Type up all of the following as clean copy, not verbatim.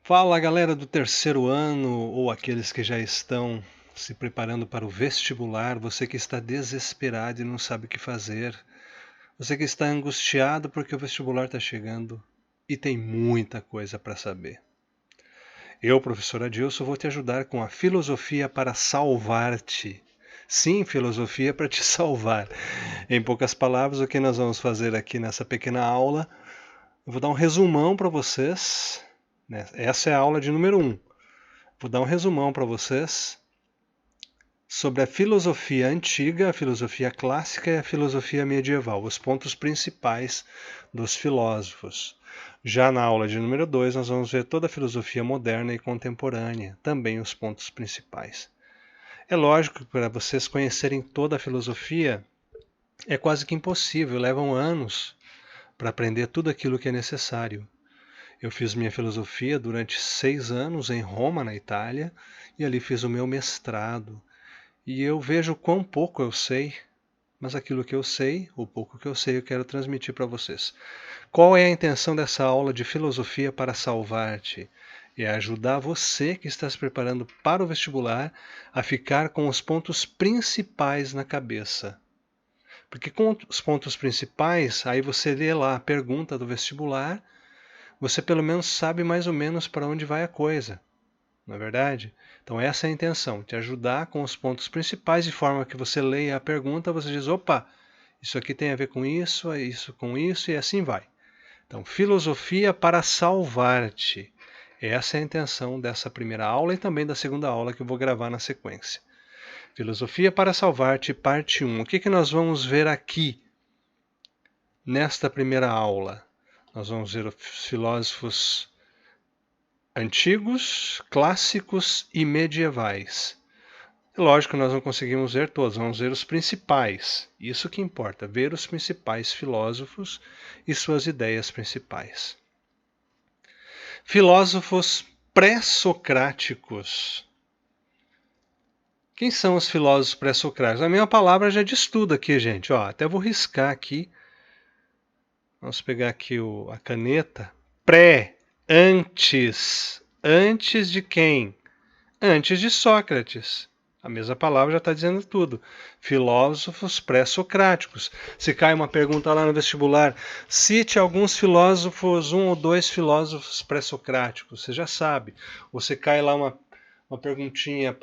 Fala, galera do terceiro ano ou aqueles que já estão se preparando para o vestibular, você que está desesperado e não sabe o que fazer, você que está angustiado porque o vestibular está chegando e tem muita coisa para saber. Eu, professor Adilson, vou te ajudar com a filosofia para salvar-te. Sim, filosofia para te salvar. Em poucas palavras, o que nós vamos fazer aqui nessa pequena aula, eu vou dar um resumão para vocês, né? Essa é a aula de número 1. Vou dar um resumão para vocês sobre a filosofia antiga, a filosofia clássica e a filosofia medieval, os pontos principais dos filósofos. Já na aula de número 2, nós vamos ver toda a filosofia moderna e contemporânea, também os pontos principais. É lógico que para vocês conhecerem toda a filosofia é quase que impossível, levam anos para aprender tudo aquilo que é necessário. Eu fiz minha filosofia durante 6 anos em Roma, na Itália, e ali fiz o meu mestrado. E eu vejo quão pouco eu sei, mas aquilo que eu sei, o pouco que eu sei, eu quero transmitir para vocês. Qual é a intenção dessa aula de filosofia para salvar-te? É ajudar você que está se preparando para o vestibular a ficar com os pontos principais na cabeça. Porque com os pontos principais, aí você lê lá a pergunta do vestibular, você pelo menos sabe mais ou menos para onde vai a coisa, não é verdade? Então essa é a intenção, te ajudar com os pontos principais, de forma que você leia a pergunta, você diz, opa, isso aqui tem a ver com isso com isso, e assim vai. Então, filosofia para salvar-te. Essa é a intenção dessa primeira aula e também da segunda aula que eu vou gravar na sequência. Filosofia para salvar-te, parte 1. O que nós vamos ver aqui nesta primeira aula? Nós vamos ver os filósofos antigos, clássicos e medievais. Lógico que nós não conseguimos ver todos, vamos ver os principais. Isso que importa, ver os principais filósofos e suas ideias principais. Filósofos pré-socráticos. Quem são os filósofos pré-socráticos? A minha palavra já diz tudo aqui, gente. Ó, até vou riscar aqui. Vamos pegar aqui a caneta. Pré, antes. Antes de quem? Antes de Sócrates. A mesma palavra já está dizendo tudo. Filósofos pré-socráticos. Se cai uma pergunta lá no vestibular, cite alguns filósofos, 1 ou 2 filósofos pré-socráticos. Você já sabe. Ou se cai lá uma perguntinha,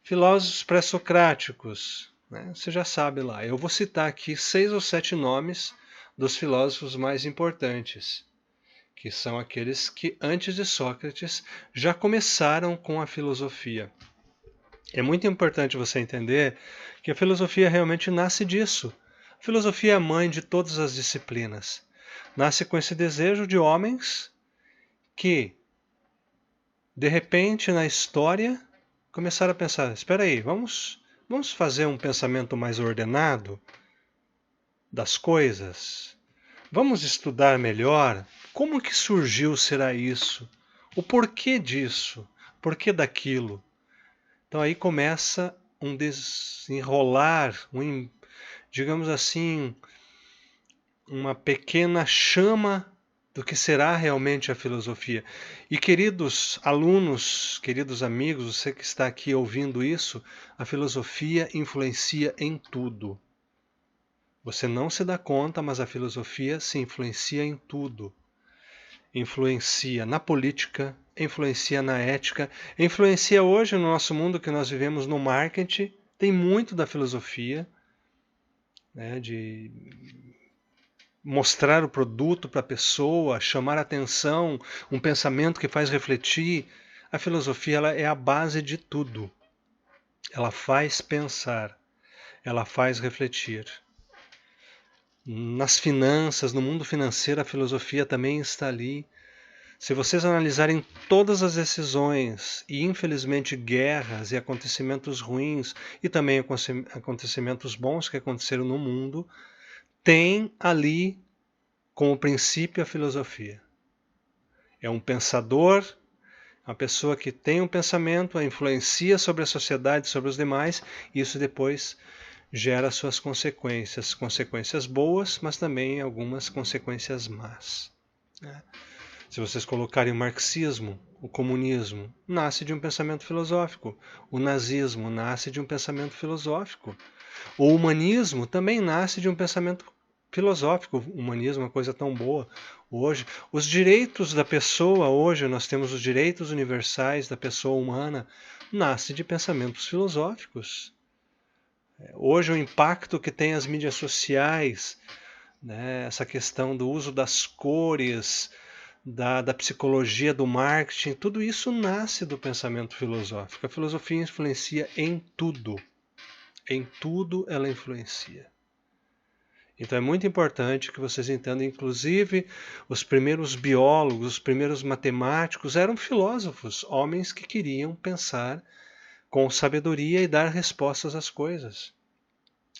filósofos pré-socráticos. Né? Você já sabe lá. Eu vou citar aqui 6 ou 7 nomes dos filósofos mais importantes, que são aqueles que, antes de Sócrates, já começaram com a filosofia. É muito importante você entender que a filosofia realmente nasce disso. A filosofia é a mãe de todas as disciplinas. Nasce com esse desejo de homens que, de repente, na história, começaram a pensar, espera aí, vamos fazer um pensamento mais ordenado das coisas? Vamos estudar melhor como que surgiu, será isso? O porquê disso? Porquê daquilo? Então aí começa um desenrolar, digamos assim, uma pequena chama do que será realmente a filosofia. E queridos alunos, queridos amigos, você que está aqui ouvindo isso, a filosofia influencia em tudo. Você não se dá conta, mas a filosofia se influencia em tudo. Influencia na política, influencia na ética, influencia hoje no nosso mundo que nós vivemos no marketing, tem muito da filosofia, né, de mostrar o produto para a pessoa, chamar a atenção, um pensamento que faz refletir. A filosofia ela é a base de tudo. Ela faz pensar, ela faz refletir. Nas finanças, no mundo financeiro, a filosofia também está ali. Se vocês analisarem todas as decisões e, infelizmente, guerras e acontecimentos ruins e também acontecimentos bons que aconteceram no mundo, tem ali como princípio a filosofia. É um pensador, uma pessoa que tem um pensamento, a influencia sobre a sociedade, sobre os demais, e isso depois gera suas consequências boas, mas também algumas consequências más. Se vocês colocarem o marxismo, o comunismo, nasce de um pensamento filosófico. O nazismo nasce de um pensamento filosófico. O humanismo também nasce de um pensamento filosófico. O humanismo é uma coisa tão boa. Hoje, os direitos da pessoa, hoje nós temos os direitos universais da pessoa humana, nasce de pensamentos filosóficos. Hoje o impacto que tem as mídias sociais, né, essa questão do uso das cores, da psicologia, do marketing, tudo isso nasce do pensamento filosófico. A filosofia influencia em tudo. Em tudo ela influencia. Então é muito importante que vocês entendam, inclusive os primeiros biólogos, os primeiros matemáticos eram filósofos, homens que queriam pensar com sabedoria e dar respostas às coisas.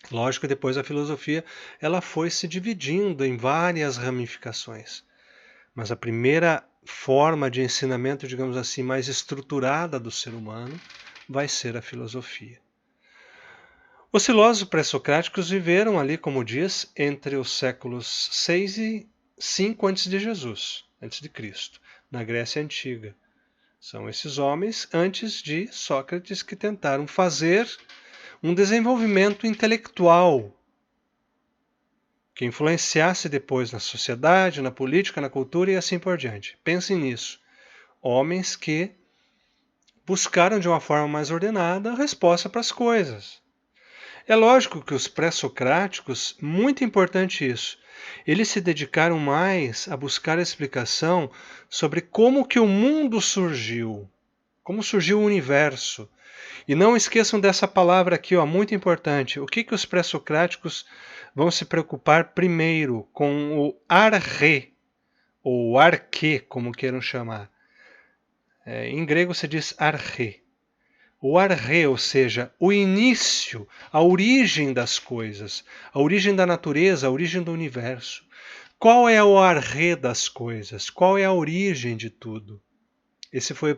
Lógico que depois a filosofia ela foi se dividindo em várias ramificações. Mas a primeira forma de ensinamento, digamos assim, mais estruturada do ser humano vai ser a filosofia. Os filósofos pré-socráticos viveram ali, como diz, entre os séculos 6 e 5 a.C., antes de Cristo, na Grécia Antiga. São esses homens, antes de Sócrates, que tentaram fazer um desenvolvimento intelectual que influenciasse depois na sociedade, na política, na cultura e assim por diante. Pensem nisso. Homens que buscaram de uma forma mais ordenada a resposta para as coisas. É lógico que os pré-socráticos, muito importante isso, eles se dedicaram mais a buscar a explicação sobre como que o mundo surgiu, como surgiu o universo. E não esqueçam dessa palavra aqui, ó, muito importante. O que os pré-socráticos vão se preocupar primeiro com o arche, ou arque, como queiram chamar. Em grego se diz arche. O arche, ou seja, o início, a origem das coisas, a origem da natureza, a origem do universo. Qual é o arche das coisas? Qual é a origem de tudo? Esse foi a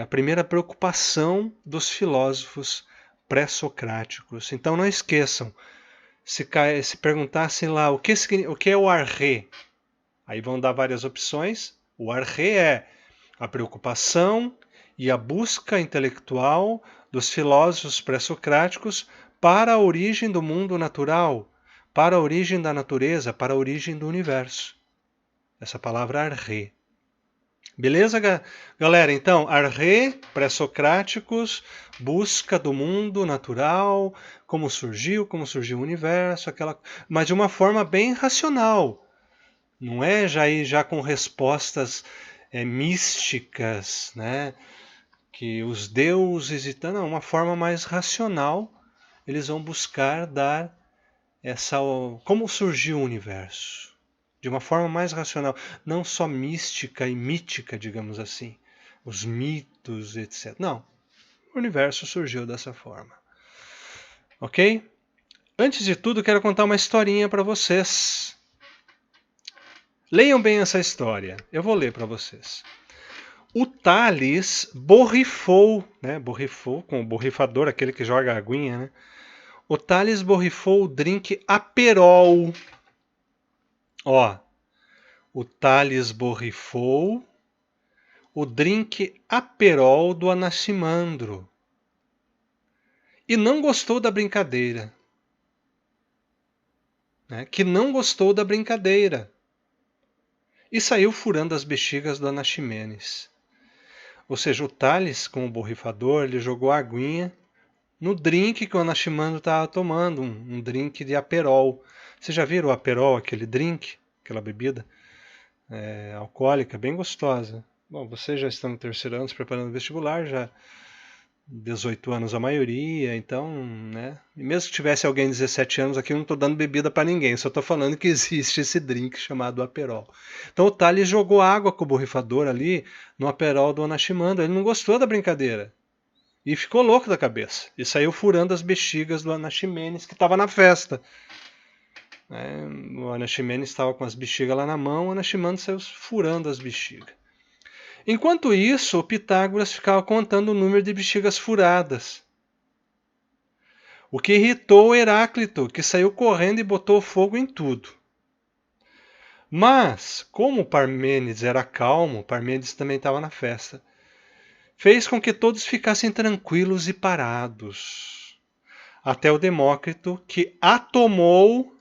primeira preocupação dos filósofos pré-socráticos. Então não esqueçam, se perguntassem lá o que é o arche, aí vão dar várias opções. O arche é a preocupação e a busca intelectual dos filósofos pré-socráticos para a origem do mundo natural, para a origem da natureza, para a origem do universo. Essa palavra arche. Beleza, galera? Então, arche, pré-socráticos, busca do mundo natural, como surgiu o universo, mas de uma forma bem racional. Não é já com respostas místicas, né? Que os deuses e tal, não, uma forma mais racional, eles vão buscar dar como surgiu o universo. De uma forma mais racional, não só mística e mítica, digamos assim, os mitos, etc. Não, o universo surgiu dessa forma. Ok? Antes de tudo, quero contar uma historinha para vocês. Leiam bem essa história, eu vou ler para vocês. O Tales borrifou, né? Borrifou com o borrifador, aquele que joga a aguinha, né? O Tales borrifou o drink Aperol. Ó, o Tales borrifou o drink Aperol do Anaximandro. E não gostou da brincadeira. Né? Que não gostou da brincadeira. E saiu furando as bexigas do Anaximenes. Ou seja, o Tales, com o borrifador, ele jogou a aguinha no drink que o Anaximandro estava tomando, um drink de Aperol. Vocês já viram o Aperol, aquele drink, aquela bebida alcoólica, bem gostosa. Bom, vocês já estão no terceiro ano se preparando o vestibular, já 18 anos a maioria, então, né? E mesmo que tivesse alguém de 17 anos aqui, eu não estou dando bebida para ninguém, só estou falando que existe esse drink chamado Aperol. Então o Tales jogou água com o borrifador ali no Aperol do Anaximandro, ele não gostou da brincadeira. E ficou louco da cabeça. E saiu furando as bexigas do Anaximenes, que estava na festa. O Anaximenes estava com as bexigas lá na mão, o Anaximandro saiu furando as bexigas. Enquanto isso, o Pitágoras ficava contando o número de bexigas furadas. O que irritou o Heráclito, que saiu correndo e botou fogo em tudo. Mas, como Parmênides era calmo, Parmênides também estava na festa, fez com que todos ficassem tranquilos e parados. Até o Demócrito, que atomou,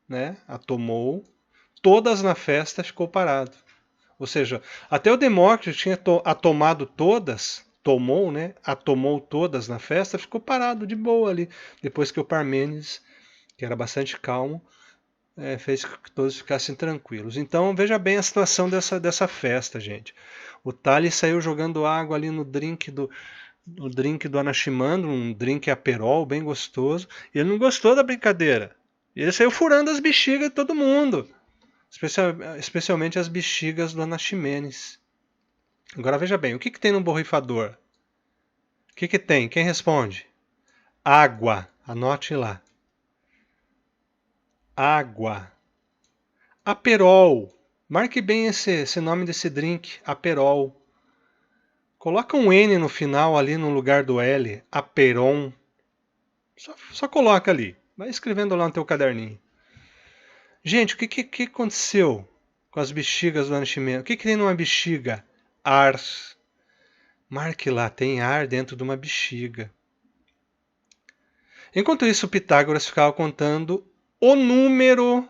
né, todas na festa, ficou parado. Ou seja, até o Demócrito tinha atomado todas, atomou todas na festa, ficou parado de boa ali, depois que o Parmênides, que era bastante calmo, fez com que todos ficassem tranquilos. Então veja bem a situação dessa festa, gente. O Tales saiu jogando água ali no drink do Anaximandro, um drink Aperol bem gostoso, e ele não gostou da brincadeira. Ele saiu furando as bexigas de todo mundo, especialmente as bexigas do Anaximenes. Agora veja bem, o que tem no borrifador? O que tem? Quem responde? Água. Anote lá. Água. Aperol. Marque bem esse nome desse drink, Aperol. Coloca um N no final ali no lugar do L, Aperon. Só coloca ali. Vai escrevendo lá no teu caderninho. Gente, o que aconteceu com as bexigas do Anaximandro? O que tem numa bexiga? Ar. Marque lá, tem ar dentro de uma bexiga. Enquanto isso, Pitágoras ficava contando o número.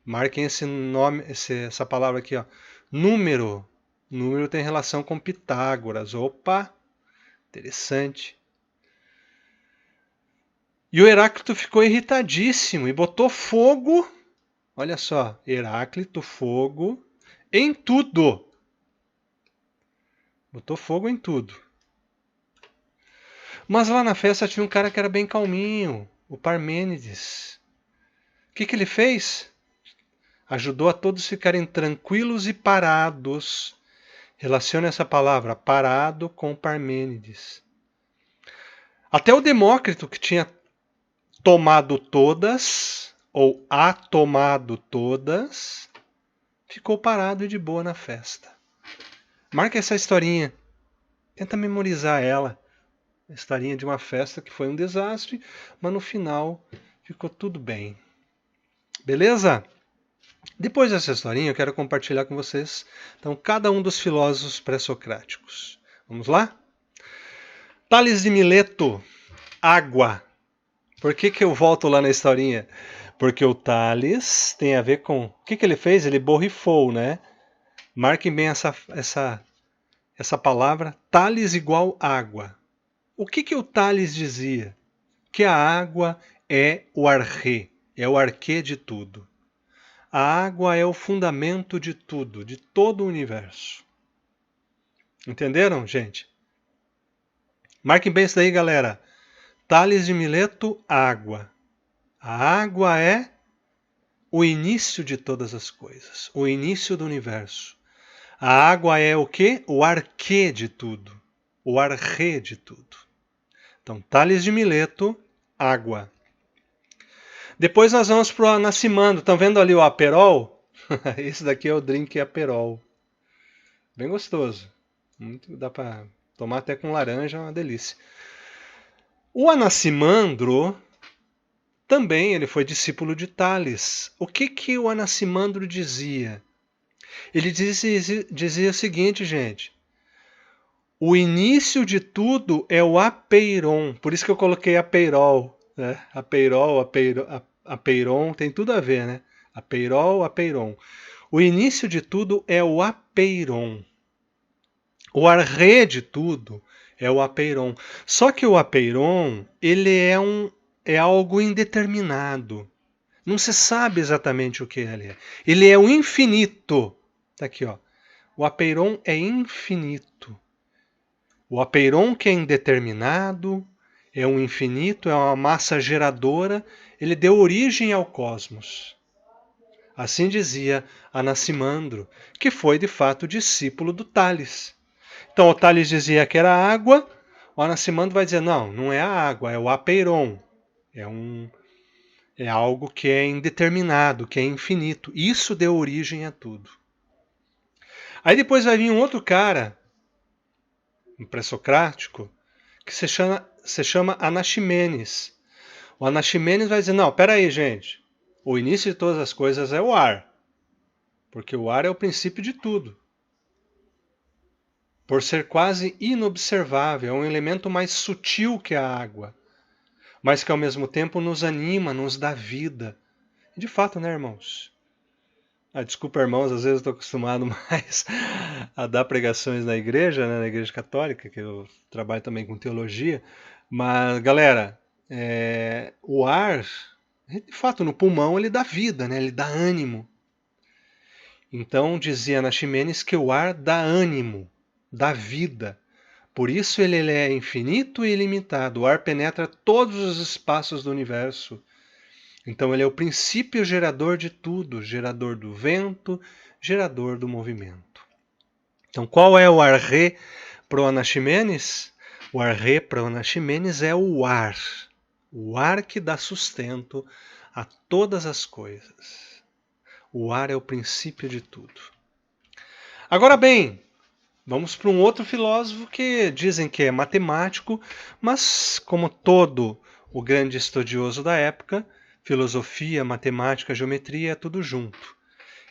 Marquem esse nome, essa palavra aqui, ó. Número. Número tem relação com Pitágoras. Opa, interessante. E o Heráclito ficou irritadíssimo e botou fogo. Olha só, Heráclito, fogo em tudo. Botou fogo em tudo. Mas lá na festa tinha um cara que era bem calminho, o Parmênides. O que ele fez? Ajudou a todos ficarem tranquilos e parados. Relacione essa palavra, parado, com Parmênides. Até o Demócrito, que tinha tomado todas, ou atomado todas, ficou parado e de boa na festa. Marca essa historinha. Tenta memorizar ela. A historinha de uma festa que foi um desastre, mas no final ficou tudo bem. Beleza? Depois dessa historinha, eu quero compartilhar com vocês então cada um dos filósofos pré-socráticos. Vamos lá? Tales de Mileto, água. Por que eu volto lá na historinha? Porque o Tales tem a ver com... O que ele fez? Ele borrifou, né? Marquem bem essa palavra, Tales igual água. O que o Tales dizia? Que a água é o arquê, é o arquê de tudo. A água é o fundamento de tudo, de todo o universo. Entenderam, gente? Marquem bem isso daí, galera. Tales de Mileto, água. A água é o início de todas as coisas, o início do universo. A água é o quê? O arquê de tudo, o arquê de tudo. Então, Tales de Mileto, água. Depois nós vamos para o Anaximandro. Estão vendo ali o Aperol? Esse daqui é o drink Aperol. Bem gostoso. Dá para tomar até com laranja, é uma delícia. O Anaximandro também ele foi discípulo de Tales. O que o Anaximandro dizia? Ele dizia o seguinte, gente. O início de tudo é o apeiron. Por isso que eu coloquei apeirol. Né? Apeiron tem tudo a ver, né? Apeirol, apeiron. O início de tudo é o apeiron. O arrê de tudo é o apeiron. Só que o apeiron, ele é algo indeterminado. Não se sabe exatamente o que ele é. Ele é o infinito. Tá aqui, ó. O apeiron é infinito. O apeiron, que é indeterminado, é um infinito, é uma massa geradora, ele deu origem ao cosmos. Assim dizia Anaximandro, que foi de fato discípulo do Tales. Então o Tales dizia que era água, o Anaximandro vai dizer, não é a água, é o apeiron. É algo que é indeterminado, que é infinito. Isso deu origem a tudo. Aí depois vai vir um outro cara, um pré-socrático, que se chama Anaximenes. O Anaximenes vai dizer, não, peraí, gente. O início de todas as coisas é o ar. porque o ar é o princípio de tudo. Por ser quase inobservável, é um elemento mais sutil que a água, mas que ao mesmo tempo nos anima, nos dá vida. De fato, né, irmãos? Desculpa, irmãos, às vezes eu estou acostumado mais a dar pregações na igreja, né, na igreja católica, que eu trabalho também com teologia. Mas, galera, o ar, de fato, no pulmão ele dá vida, né, ele dá ânimo. Então, dizia Anaximenes que o ar dá ânimo, dá vida. Por isso ele é infinito e ilimitado. O ar penetra todos os espaços do universo. Então ele é o princípio gerador de tudo, gerador do vento, gerador do movimento. Então qual é o ar-ré para o Anaximenes? O ar-ré para o Anaximenes é o ar que dá sustento a todas as coisas. O ar é o princípio de tudo. Agora bem, vamos para um outro filósofo que dizem que é matemático, mas como todo o grande estudioso da época, filosofia, matemática, geometria, é tudo junto,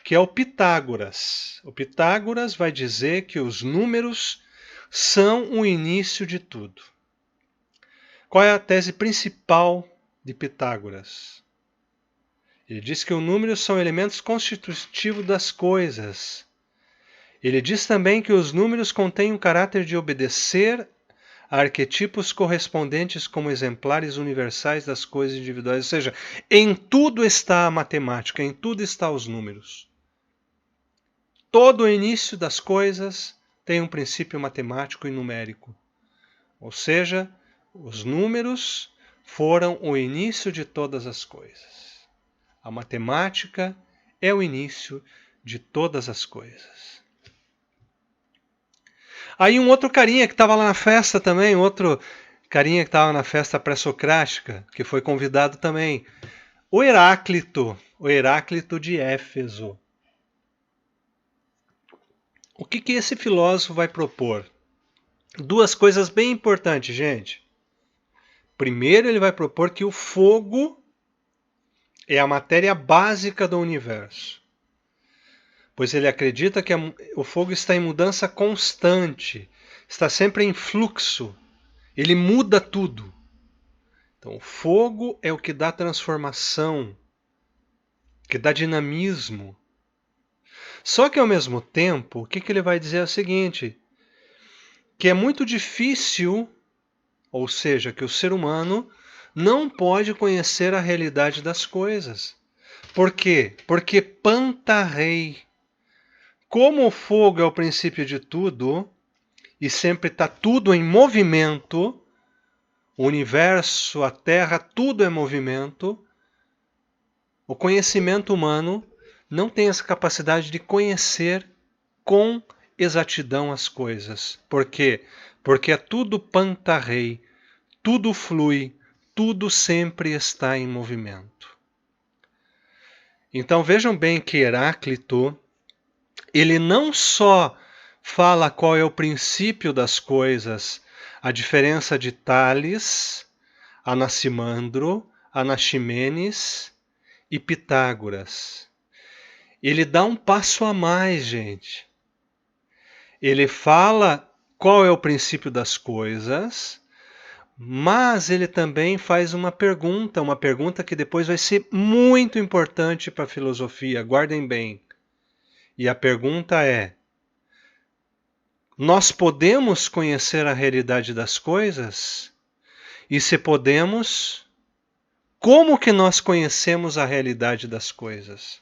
que é o Pitágoras. O Pitágoras vai dizer que os números são o início de tudo. Qual é a tese principal de Pitágoras? Ele diz que os números são elementos constitutivos das coisas. Ele diz também que os números contêm o caráter de obedecer a arquetipos correspondentes como exemplares universais das coisas individuais. Ou seja, em tudo está a matemática, em tudo está os números. Todo o início das coisas tem um princípio matemático e numérico. Ou seja, os números foram o início de todas as coisas. A matemática é o início de todas as coisas. Aí um outro carinha que estava lá na festa também, outro carinha que estava na festa pré-socrática, que foi convidado também, o Heráclito de Éfeso. O que esse filósofo vai propor? Duas coisas bem importantes, gente. Primeiro, ele vai propor que o fogo é a matéria básica do universo, pois ele acredita que o fogo está em mudança constante, está sempre em fluxo, ele muda tudo. Então, o fogo é o que dá transformação, que dá dinamismo. Só que, ao mesmo tempo, o que ele vai dizer é o seguinte, que é muito difícil, ou seja, que o ser humano não pode conhecer a realidade das coisas. Por quê? Porque pantarrei. Como o fogo é o princípio de tudo, e sempre está tudo em movimento, o universo, a Terra, tudo é movimento, o conhecimento humano não tem essa capacidade de conhecer com exatidão as coisas. Por quê? Porque é tudo pantarrei, tudo flui, tudo sempre está em movimento. Então vejam bem que Heráclito, ele não só fala qual é o princípio das coisas, a diferença de Tales, Anaximandro, Anaximenes e Pitágoras. Ele dá um passo a mais, gente. Ele fala qual é o princípio das coisas, mas ele também faz uma pergunta que depois vai ser muito importante para a filosofia, guardem bem. E a pergunta é: nós podemos conhecer a realidade das coisas? E se podemos, como que nós conhecemos a realidade das coisas?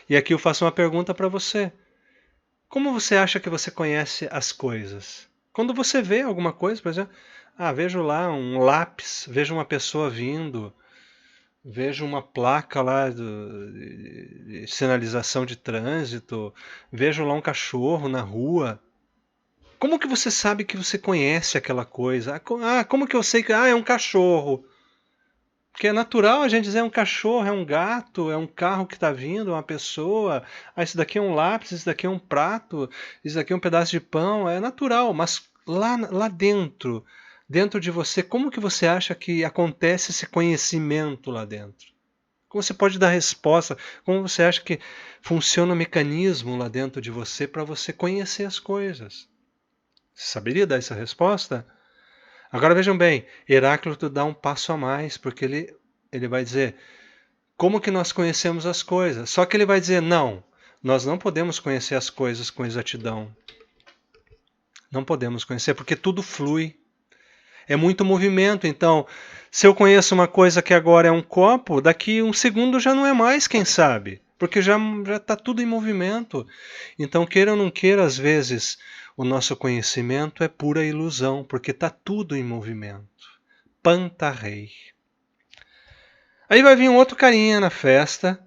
E aqui eu faço uma pergunta para você. Como você acha que você conhece as coisas? Quando você vê alguma coisa, por exemplo, vejo lá um lápis, vejo uma pessoa vindo, vejo uma placa lá de sinalização de trânsito, vejo lá um cachorro na rua. Como que você sabe que você conhece aquela coisa? Como que eu sei que é um cachorro? Porque é natural a gente dizer é um cachorro, é um gato, é um carro que está vindo, é uma pessoa. Isso daqui é um lápis, isso daqui é um prato, isso daqui é um pedaço de pão. É natural, mas lá dentro de você, como que você acha que acontece esse conhecimento lá dentro? Como você pode dar resposta? Como você acha que funciona o mecanismo lá dentro de você para você conhecer as coisas? Você saberia dar essa resposta? Agora vejam bem, Heráclito dá um passo a mais, porque ele vai dizer, como que nós conhecemos as coisas? Só que ele vai dizer, não, nós não podemos conhecer as coisas com exatidão. Não podemos conhecer, porque tudo flui. É muito movimento, então, se eu conheço uma coisa que agora é um copo, daqui um segundo já não é mais, quem sabe? Porque já está tudo em movimento. Então, queira ou não queira, às vezes, o nosso conhecimento é pura ilusão, porque está tudo em movimento. Pantarrei. Aí vai vir um outro carinha na festa,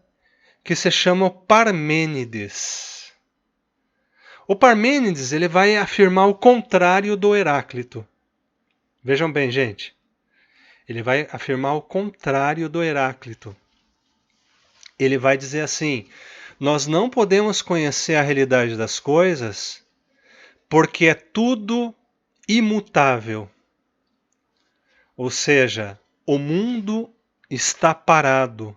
que se chama Parmênides. O Parmênides ele vai afirmar o contrário do Heráclito. Vejam bem, gente. Ele vai afirmar o contrário do Heráclito. Ele vai dizer assim, nós não podemos conhecer a realidade das coisas porque é tudo imutável. Ou seja, o mundo está parado.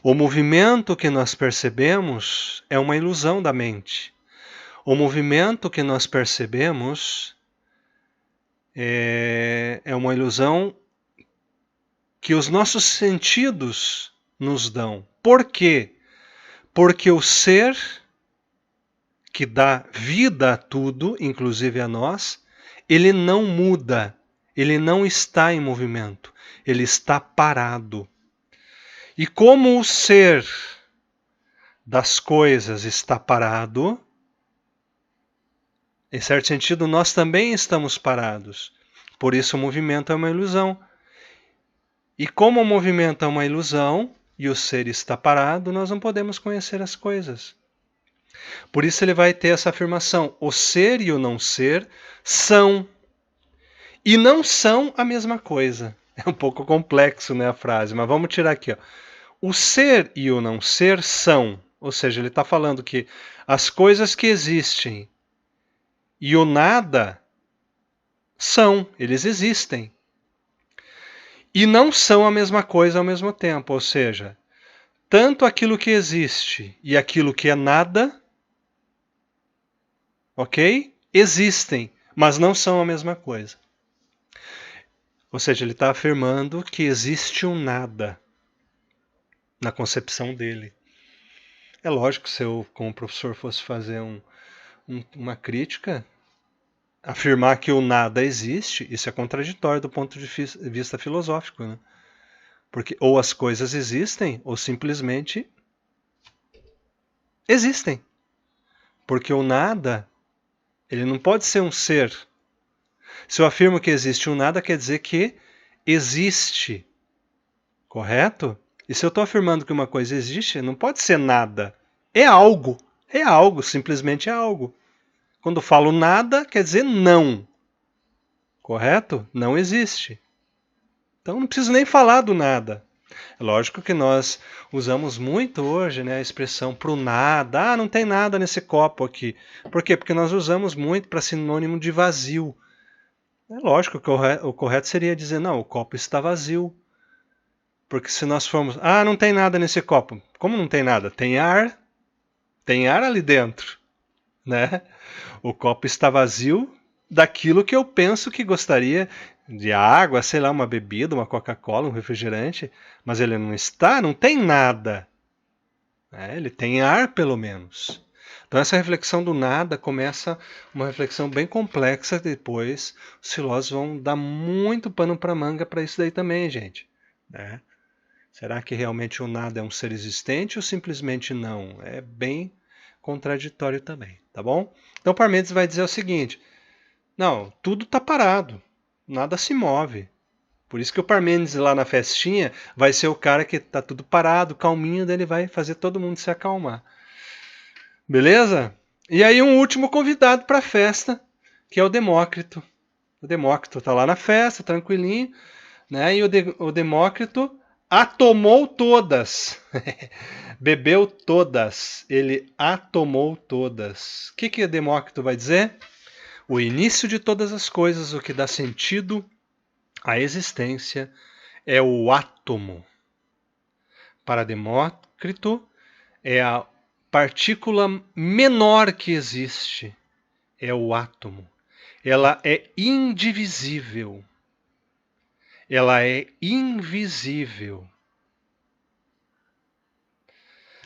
O movimento que nós percebemos é uma ilusão da mente. O movimento que nós percebemos é uma ilusão que os nossos sentidos nos dão. Por quê? Porque o ser que dá vida a tudo, inclusive a nós, ele não muda, ele não está em movimento, ele está parado. E como o ser das coisas está parado, em certo sentido, nós também estamos parados. Por isso o movimento é uma ilusão. E como o movimento é uma ilusão e o ser está parado, nós não podemos conhecer as coisas. Por isso ele vai ter essa afirmação: o ser e o não ser são. E não são a mesma coisa. É um pouco complexo, né, a frase, mas vamos tirar aqui. Ó. O ser e o não ser são. Ou seja, ele está falando que as coisas que existem e o nada são, eles existem. E não são a mesma coisa ao mesmo tempo, ou seja, tanto aquilo que existe e aquilo que é nada, ok? Existem, mas não são a mesma coisa. Ou seja, ele está afirmando que existe um nada na concepção dele. É lógico que se eu, como professor, fosse fazer uma crítica, afirmar que o nada existe, isso é contraditório do ponto de vista filosófico, né? Porque ou as coisas existem, ou simplesmente existem. Porque o nada, ele não pode ser um ser. Se eu afirmo que existe um nada, quer dizer que existe. Correto? E se eu estou afirmando que uma coisa existe, não pode ser nada. É algo. É algo, simplesmente é algo. Quando eu falo nada, quer dizer não. Correto? Não existe. Então não preciso nem falar do nada. É lógico que nós usamos muito hoje, né, a expressão pro nada. Ah, não tem nada nesse copo aqui. Por quê? Porque nós usamos muito para sinônimo de vazio. É lógico que o correto seria dizer, não, o copo está vazio. Porque se nós formos, ah, não tem nada nesse copo. Como não tem nada? Tem ar ali dentro, né? O copo está vazio daquilo que eu penso que gostaria de água, sei lá, uma bebida, uma Coca-Cola, um refrigerante, mas ele não está, não tem nada. Ele tem ar, pelo menos. Então essa reflexão do nada começa uma reflexão bem complexa. Depois os filósofos vão dar muito pano para manga para isso daí também, gente. Né? Será que realmente o nada é um ser existente ou simplesmente não? É bem contraditório também, tá bom? Então Parmênides vai dizer o seguinte, não, tudo está parado, nada se move. Por isso que o Parmênides lá na festinha vai ser o cara que está tudo parado, calminho, daí ele vai fazer todo mundo se acalmar. Beleza? E aí um último convidado para a festa, que é o Demócrito. O Demócrito está lá na festa, tranquilinho, né? E o Demócrito atomou todas. Bebeu todas. Ele atomou todas. O que o Demócrito vai dizer? O início de todas as coisas, o que dá sentido à existência, é o átomo. Para Demócrito, é a partícula menor que existe, é o átomo. Ela é indivisível. Ela é invisível.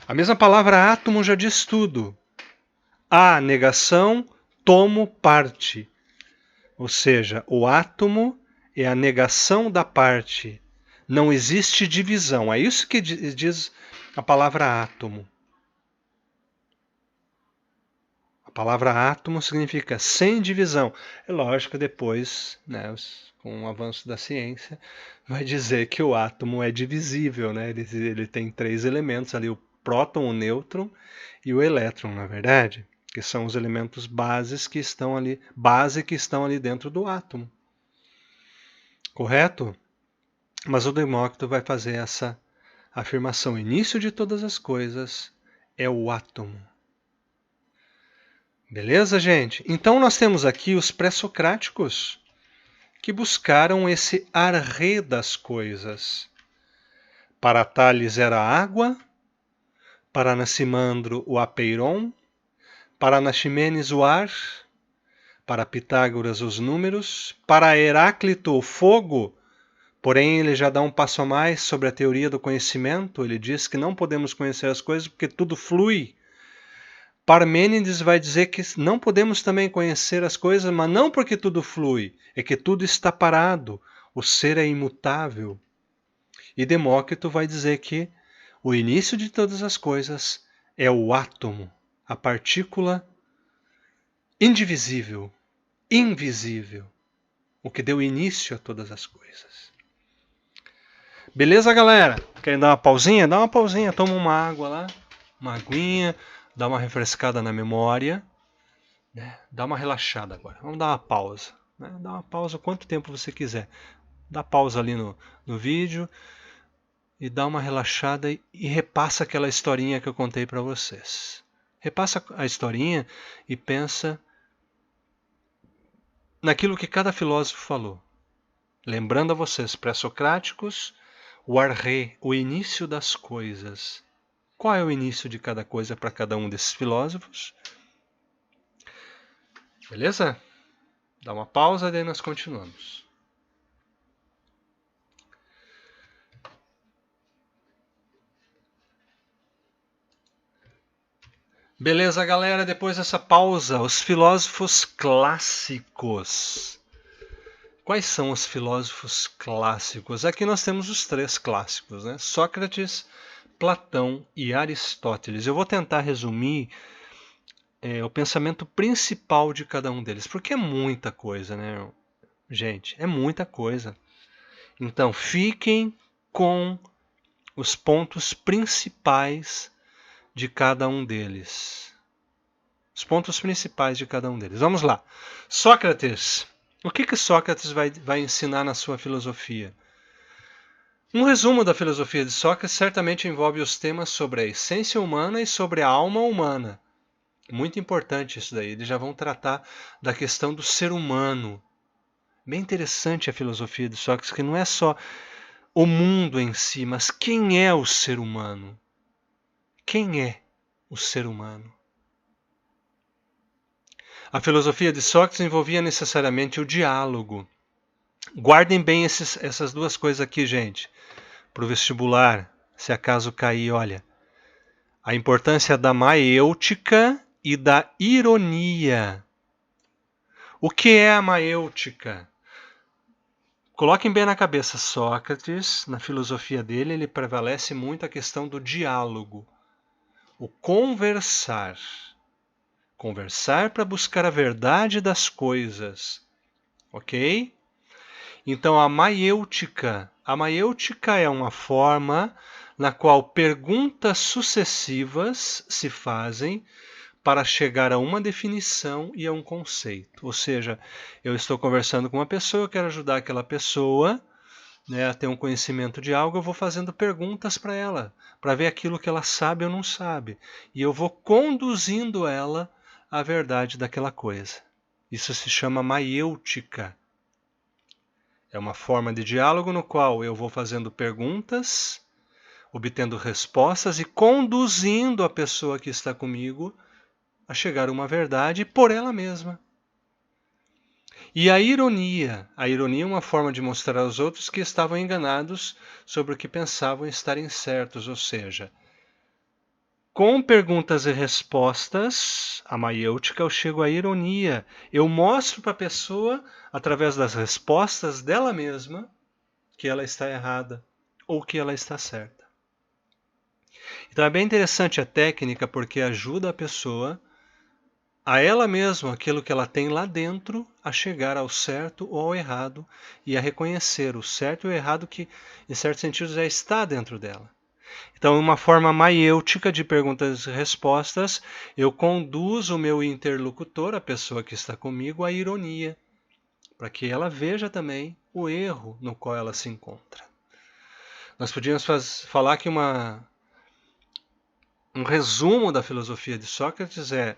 A mesma palavra átomo já diz tudo. A negação, tomo parte. Ou seja, o átomo é a negação da parte. Não existe divisão. É isso que diz a palavra átomo. A palavra átomo significa sem divisão. É lógico que depois, né, com o avanço da ciência, vai dizer que o átomo é divisível, né? Ele tem 3 elementos ali, o próton, o nêutron e o elétron, na verdade, que são os elementos bases que estão ali, dentro do átomo. Correto? Mas o Demócrito vai fazer essa afirmação. O início de todas as coisas é o átomo. Beleza, gente? Então nós temos aqui os pré-socráticos que buscaram esse arre das coisas. Para Tales era a água, para Anaximandro o apeiron, para Anaximenes o ar, para Pitágoras os números, para Heráclito o fogo, porém ele já dá um passo a mais sobre a teoria do conhecimento, ele diz que não podemos conhecer as coisas porque tudo flui. Parmênides vai dizer que não podemos também conhecer as coisas, mas não porque tudo flui, é que tudo está parado, o ser é imutável. E Demócrito vai dizer que o início de todas as coisas é o átomo, a partícula indivisível, invisível, o que deu início a todas as coisas. Beleza, galera? Querem dar uma pausinha? Dá uma pausinha, toma uma água lá, uma aguinha, dá uma refrescada na memória, né? Dá uma relaxada agora. Vamos dar uma pausa, né? Dá uma pausa quanto tempo você quiser. Dá pausa ali no vídeo e dá uma relaxada e repassa aquela historinha que eu contei para vocês. Repassa a historinha e pensa naquilo que cada filósofo falou. Lembrando a vocês, pré-socráticos, o arre, o início das coisas. Qual é o início de cada coisa para cada um desses filósofos? Beleza? Dá uma pausa e daí nós continuamos. Beleza, galera? Depois dessa pausa, os filósofos clássicos. Quais são os filósofos clássicos? Aqui nós temos os 3 clássicos, né? Sócrates, Platão e Aristóteles. Eu vou tentar resumir o pensamento principal de cada um deles, porque é muita coisa, né, gente? É muita coisa. Então, fiquem com os pontos principais de cada um deles. Os pontos principais de cada um deles. Vamos lá. Sócrates. O que Sócrates vai ensinar na sua filosofia? Um resumo da filosofia de Sócrates certamente envolve os temas sobre a essência humana e sobre a alma humana. Muito importante isso daí. Eles já vão tratar da questão do ser humano. Bem interessante a filosofia de Sócrates, que não é só o mundo em si, mas quem é o ser humano? Quem é o ser humano? A filosofia de Sócrates envolvia necessariamente o diálogo. Guardem bem essas 2 coisas aqui, gente. Para o vestibular, se acaso cair, olha. A importância da maêutica e da ironia. O que é a maêutica? Coloquem bem na cabeça, Sócrates, na filosofia dele, ele prevalece muito a questão do diálogo. O conversar. Conversar para buscar a verdade das coisas. Ok? Então, a maêutica é uma forma na qual perguntas sucessivas se fazem para chegar a uma definição e a um conceito. Ou seja, eu estou conversando com uma pessoa, eu quero ajudar aquela pessoa, né, a ter um conhecimento de algo, eu vou fazendo perguntas para ela, para ver aquilo que ela sabe ou não sabe. E eu vou conduzindo ela à verdade daquela coisa. Isso se chama maêutica. É uma forma de diálogo no qual eu vou fazendo perguntas, obtendo respostas e conduzindo a pessoa que está comigo a chegar a uma verdade por ela mesma. E a ironia é uma forma de mostrar aos outros que estavam enganados sobre o que pensavam estarem certos, ou seja, com perguntas e respostas, a maiêutica, eu chego à ironia. Eu mostro para a pessoa, através das respostas dela mesma, que ela está errada ou que ela está certa. Então é bem interessante a técnica porque ajuda a pessoa, a ela mesma, aquilo que ela tem lá dentro, a chegar ao certo ou ao errado e a reconhecer o certo e o errado que, em certo sentido, já está dentro dela. Então, uma forma maiêutica de perguntas e respostas, eu conduzo o meu interlocutor, a pessoa que está comigo, à ironia, para que ela veja também o erro no qual ela se encontra. Nós podíamos falar que um resumo da filosofia de Sócrates é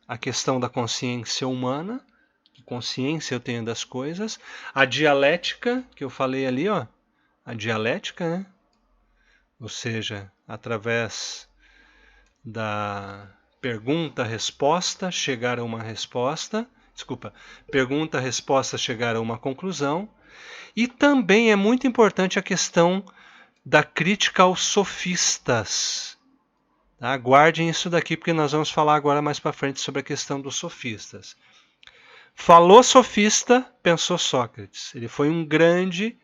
a questão da consciência humana, que consciência eu tenho das coisas, a dialética, que eu falei ali, ó, a dialética, né? Ou seja, através da pergunta-resposta chegar a uma resposta, pergunta-resposta chegar a uma conclusão, e também é muito importante a questão da crítica aos sofistas. Tá? Guardem isso daqui porque nós vamos falar agora mais para frente sobre a questão dos sofistas. Falou sofista, pensou Sócrates. Ele foi um grande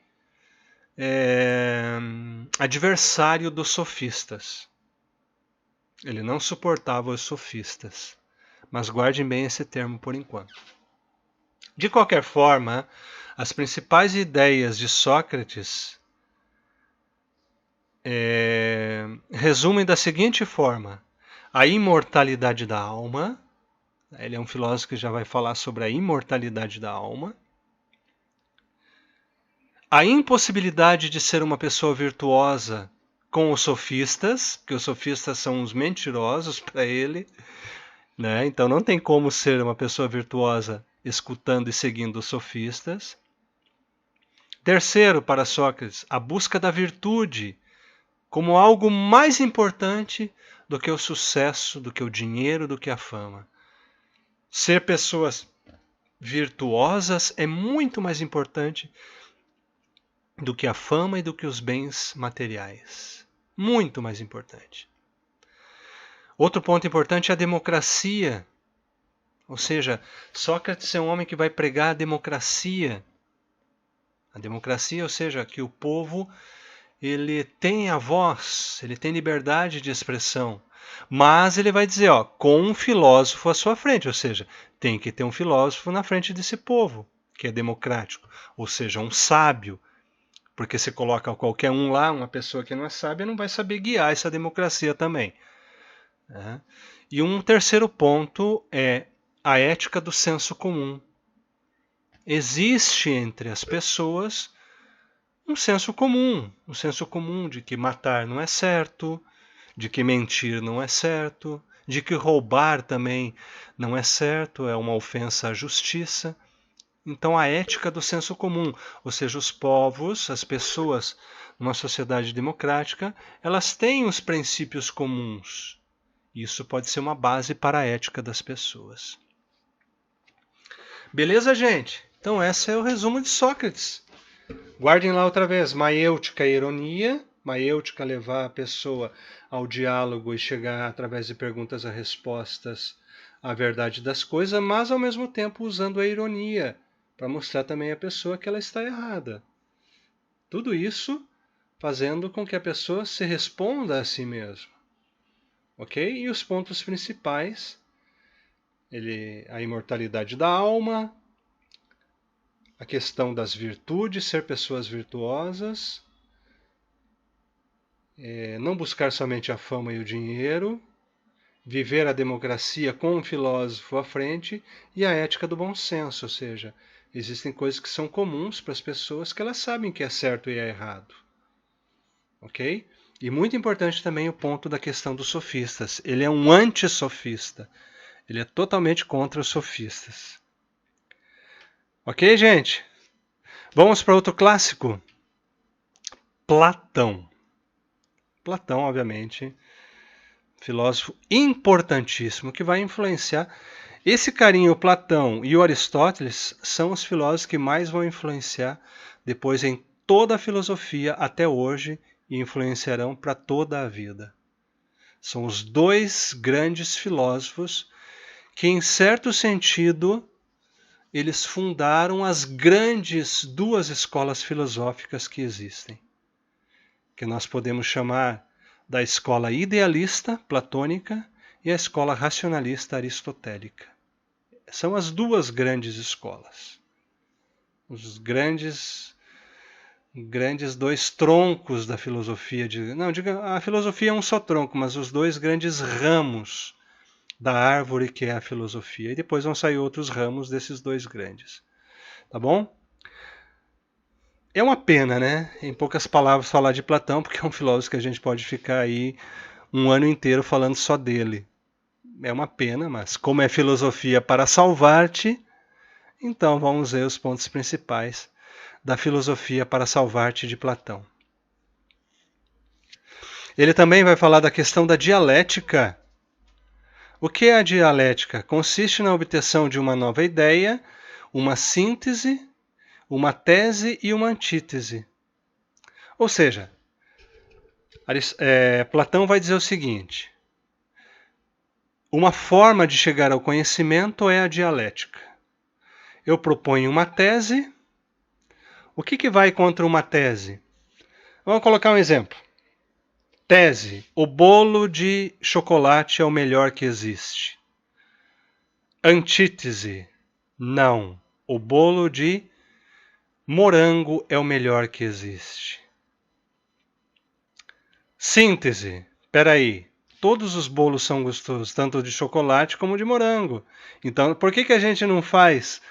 adversário dos sofistas. Ele não suportava os sofistas. Mas guardem bem esse termo por enquanto. De qualquer forma, as principais ideias de Sócrates resumem da seguinte forma: a imortalidade da alma. Ele é um filósofo que já vai falar sobre a imortalidade da alma. A impossibilidade de ser uma pessoa virtuosa com os sofistas, porque os sofistas são uns mentirosos para ele, né? Então não tem como ser uma pessoa virtuosa escutando e seguindo os sofistas. Terceiro, para Sócrates, a busca da virtude como algo mais importante do que o sucesso, do que o dinheiro, do que a fama. Ser pessoas virtuosas é muito mais importante do que a fama e do que os bens materiais. Muito mais importante. Outro ponto importante é a democracia. Ou seja, Sócrates é um homem que vai pregar a democracia. A democracia, ou seja, que o povo ele tem a voz, ele tem liberdade de expressão. Mas ele vai dizer, ó, com um filósofo à sua frente, ou seja, tem que ter um filósofo na frente desse povo, que é democrático, ou seja, um sábio, porque se coloca qualquer um lá, uma pessoa que não é sábia, não vai saber guiar essa democracia também. Né? E um terceiro ponto é a ética do senso comum. Existe entre as pessoas um senso comum de que matar não é certo, de que mentir não é certo, de que roubar também não é certo, é uma ofensa à justiça. Então a ética do senso comum, ou seja, os povos, as pessoas numa sociedade democrática, elas têm os princípios comuns. Isso pode ser uma base para a ética das pessoas. Beleza, gente? Então esse é o resumo de Sócrates. Guardem lá outra vez, maiêutica e ironia. Maiêutica, levar a pessoa ao diálogo e chegar através de perguntas a respostas à verdade das coisas, mas ao mesmo tempo usando a ironia para mostrar também à pessoa que ela está errada. Tudo isso fazendo com que a pessoa se responda a si mesma. Ok? E os pontos principais, a imortalidade da alma, a questão das virtudes, ser pessoas virtuosas, não buscar somente a fama e o dinheiro, viver a democracia com um filósofo à frente e a ética do bom senso, ou seja, existem coisas que são comuns para as pessoas que elas sabem que é certo e é errado. Ok? E muito importante também o ponto da questão dos sofistas. Ele é um antissofista. Ele é totalmente contra os sofistas. Ok, gente? Vamos para outro clássico. Platão. Platão, obviamente, filósofo importantíssimo que vai influenciar. Esse carinho, o Platão e o Aristóteles, são os filósofos que mais vão influenciar depois em toda a filosofia até hoje e influenciarão para toda a vida. São os dois grandes filósofos que, em certo sentido, eles fundaram as grandes duas escolas filosóficas que existem, que nós podemos chamar da escola idealista platônica e a escola racionalista aristotélica. São as duas grandes escolas. Os grandes dois troncos da filosofia. Não, diga, a filosofia é um só tronco, mas os dois grandes ramos da árvore que é a filosofia. E depois vão sair outros ramos desses dois grandes. Tá bom? É uma pena, né? Em poucas palavras, falar de Platão, porque é um filósofo que a gente pode ficar aí um ano inteiro falando só dele. É uma pena, mas como é filosofia para salvar-te, então vamos ver os pontos principais da filosofia para salvar-te de Platão. Ele também vai falar da questão da dialética. O que é a dialética? Consiste na obtenção de uma nova ideia, uma síntese, uma tese e uma antítese. Ou seja, Platão vai dizer o seguinte: uma forma de chegar ao conhecimento é a dialética. Eu proponho uma tese. O que vai contra uma tese? Vamos colocar um exemplo. Tese: o bolo de chocolate é o melhor que existe. Antítese: não, o bolo de morango é o melhor que existe. Síntese: peraí, todos os bolos são gostosos, tanto de chocolate como de morango. Então, por que a gente não faz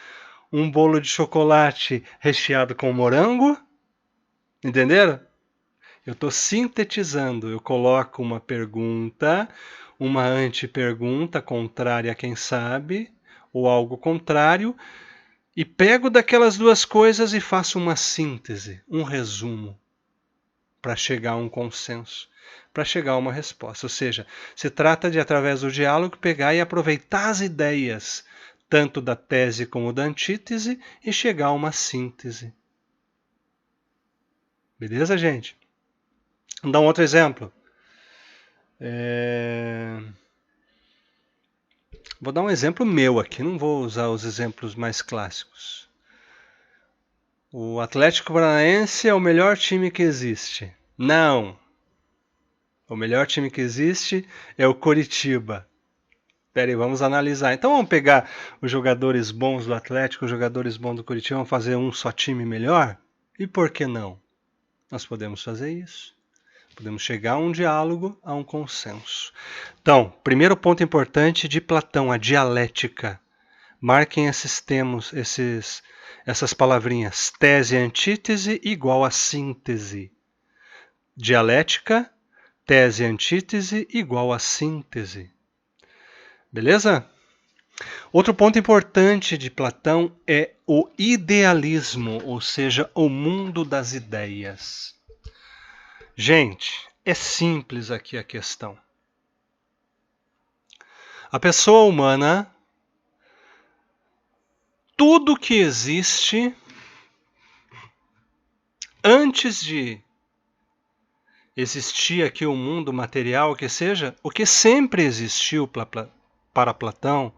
um bolo de chocolate recheado com morango? Entenderam? Eu estou sintetizando, eu coloco uma pergunta, uma antepergunta contrária a quem sabe, ou algo contrário, e pego daquelas duas coisas e faço uma síntese, um resumo, para chegar a um consenso, para chegar a uma resposta. Ou seja, se trata de, através do diálogo, pegar e aproveitar as ideias, tanto da tese como da antítese, e chegar a uma síntese. Beleza, gente? Vamos dar um outro exemplo. Vou dar um exemplo meu aqui, não vou usar os exemplos mais clássicos. O Atlético Paranaense é o melhor time que existe. Não. O melhor time que existe é o Coritiba. Pera aí, vamos analisar. Então vamos pegar os jogadores bons do Atlético, os jogadores bons do Coritiba, vamos fazer um só time melhor? E por que não? Nós podemos fazer isso. Podemos chegar a um diálogo, a um consenso. Então, primeiro ponto importante de Platão, a dialética. Marquem esses termos, essas palavrinhas. Tese e antítese igual a síntese. Dialética, tese e antítese igual a síntese. Beleza? Outro ponto importante de Platão é o idealismo, ou seja, o mundo das ideias. Gente, é simples aqui a questão. A pessoa humana, tudo que existe, antes de existir aqui o mundo material, que seja, o que sempre existiu para Platão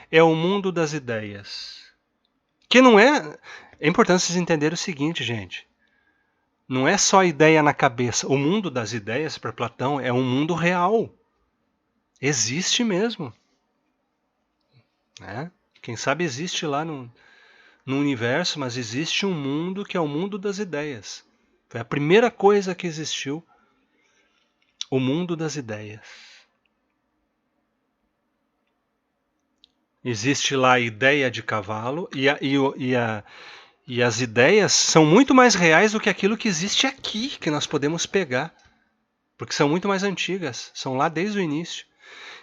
é o mundo das ideias. Que não é... É importante vocês entenderem o seguinte, gente. Não é só ideia na cabeça. O mundo das ideias, para Platão, é um mundo real. Existe mesmo. Né? Quem sabe existe lá no universo, mas existe um mundo que é o mundo das ideias. Foi a primeira coisa que existiu. O mundo das ideias. Existe lá a ideia de cavalo e as ideias são muito mais reais do que aquilo que existe aqui, que nós podemos pegar. Porque são muito mais antigas, são lá desde o início.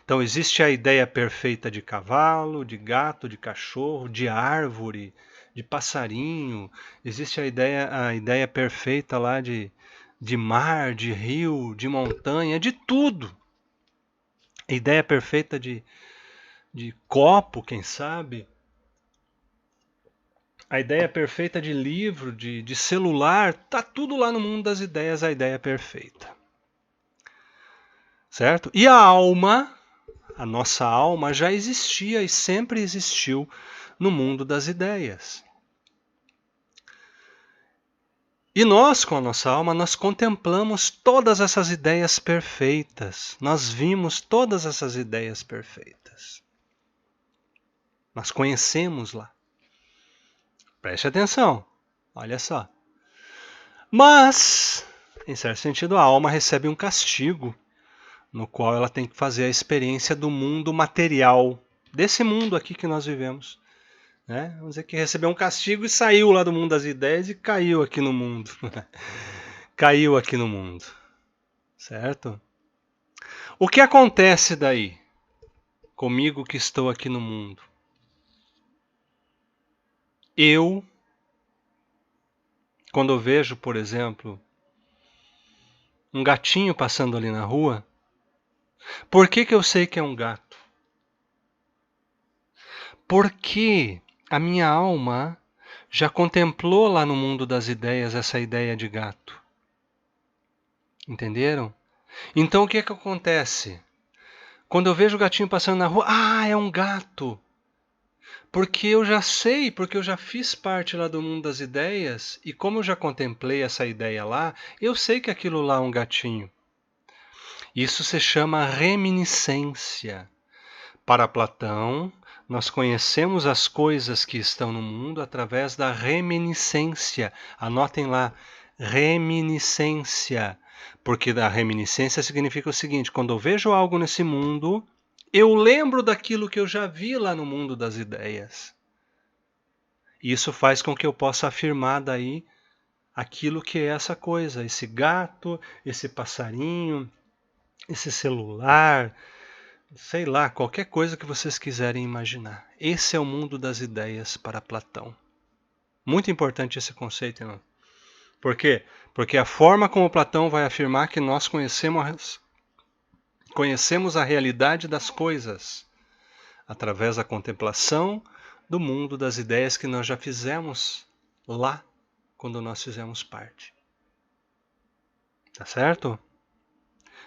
Então existe a ideia perfeita de cavalo, de gato, de cachorro, de árvore, de passarinho. Existe a ideia perfeita lá de de mar, de rio, de montanha, de tudo. A ideia perfeita de copo, quem sabe? A ideia perfeita de livro, de celular, tá tudo lá no mundo das ideias, a ideia perfeita. Certo? E a alma, a nossa alma já existia e sempre existiu no mundo das ideias. E nós, com a nossa alma, nós contemplamos todas essas ideias perfeitas. Nós vimos todas essas ideias perfeitas. Nós conhecemos lá. Preste atenção. Olha só. Mas, em certo sentido, a alma recebe um castigo, no qual ela tem que fazer a experiência do mundo material, desse mundo aqui que nós vivemos. Né? Vamos dizer que recebeu um castigo e saiu lá do mundo das ideias e caiu aqui no mundo. Caiu aqui no mundo. Certo? O que acontece daí? Comigo que estou aqui no mundo. Eu, quando eu vejo, por exemplo, um gatinho passando ali na rua, por que eu sei que é um gato? Porque a minha alma já contemplou lá no mundo das ideias essa ideia de gato. Entenderam? Então o que acontece? Quando eu vejo o gatinho passando na rua, é um gato. Porque eu já sei, porque eu já fiz parte lá do mundo das ideias, e como eu já contemplei essa ideia lá, eu sei que aquilo lá é um gatinho. Isso se chama reminiscência. Para Platão, nós conhecemos as coisas que estão no mundo através da reminiscência. Anotem lá, reminiscência. Porque a reminiscência significa o seguinte: quando eu vejo algo nesse mundo, eu lembro daquilo que eu já vi lá no mundo das ideias. Isso faz com que eu possa afirmar daí aquilo que é essa coisa, esse gato, esse passarinho, esse celular, sei lá, qualquer coisa que vocês quiserem imaginar. Esse é o mundo das ideias para Platão. Muito importante esse conceito, irmão. Por quê? Porque a forma como Platão vai afirmar que nós conhecemos a realidade das coisas através da contemplação do mundo das ideias que nós já fizemos lá quando nós fizemos parte. Tá certo?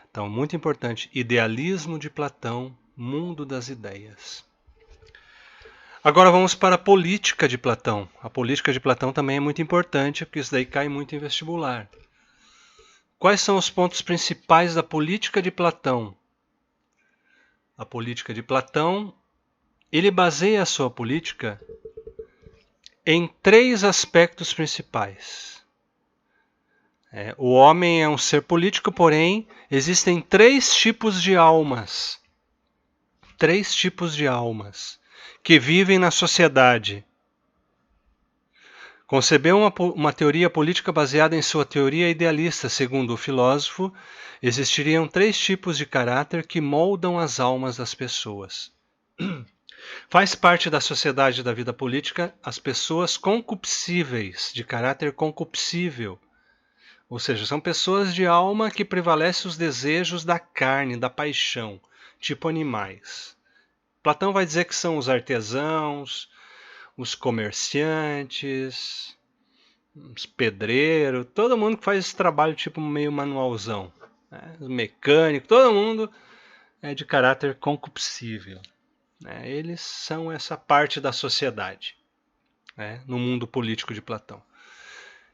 Então, muito importante, idealismo de Platão, mundo das ideias. Agora vamos para a política de Platão. A política de Platão também é muito importante, porque isso daí cai muito em vestibular. Quais são os pontos principais da política de Platão? A política de Platão, ele baseia a sua política em 3 aspectos principais. O homem é um ser político, porém, existem 3 tipos de almas. 3 tipos de almas que vivem na sociedade. Concebeu uma teoria política baseada em sua teoria idealista. Segundo o filósofo, existiriam 3 tipos de caráter que moldam as almas das pessoas. Faz parte da sociedade da vida política as pessoas concupiscíveis, de caráter concupiscível. Ou seja, são pessoas de alma que prevalecem os desejos da carne, da paixão, tipo animais. Platão vai dizer que são os artesãos, os comerciantes, os pedreiros, todo mundo que faz esse trabalho tipo meio manualzão. Né? Os mecânicos, todo mundo é de caráter concupiscível. Né? Eles são essa parte da sociedade, né? No mundo político de Platão.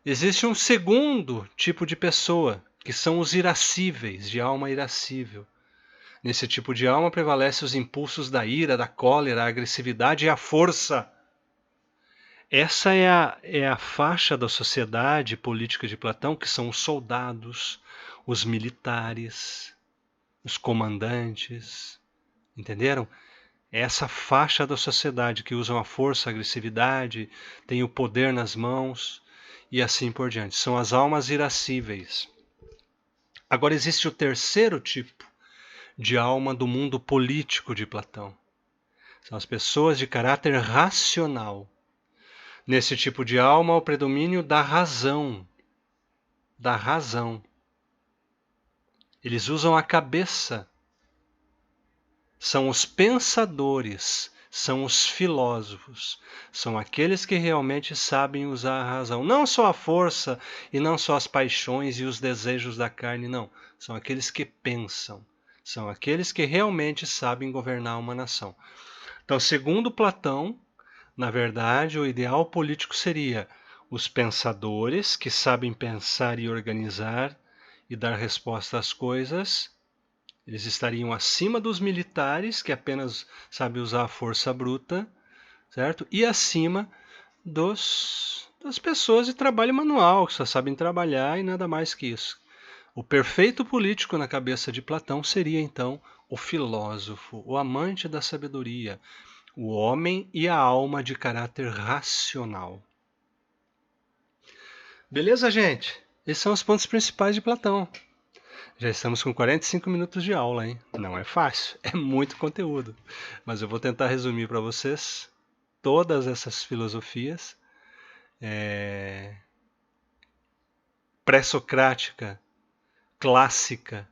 Existe um segundo tipo de pessoa, que são os irascíveis, de alma irascível. Nesse tipo de alma prevalecem os impulsos da ira, da cólera, a agressividade e a força. Essa é a faixa da sociedade política de Platão, que são os soldados, os militares, os comandantes. Entenderam? É essa faixa da sociedade que usam a força, a agressividade, tem o poder nas mãos e assim por diante. São as almas irascíveis. Agora existe o terceiro tipo de alma do mundo político de Platão. São as pessoas de caráter racional. Nesse tipo de alma, o predomínio da razão. Da razão. Eles usam a cabeça. São os pensadores, são os filósofos, são aqueles que realmente sabem usar a razão. Não só a força e não só as paixões e os desejos da carne, não. São aqueles que pensam, são aqueles que realmente sabem governar uma nação. Então, segundo Platão, na verdade, o ideal político seria os pensadores que sabem pensar e organizar e dar resposta às coisas. Eles estariam acima dos militares, que apenas sabem usar a força bruta, certo? E acima das pessoas de trabalho manual, que só sabem trabalhar e nada mais que isso. O perfeito político na cabeça de Platão seria, então, o filósofo, o amante da sabedoria, o homem e a alma de caráter racional. Beleza, gente? Esses são os pontos principais de Platão. Já estamos com 45 minutos de aula, hein? Não é fácil, é muito conteúdo. Mas eu vou tentar resumir para vocês todas essas filosofias pré-socrática, clássica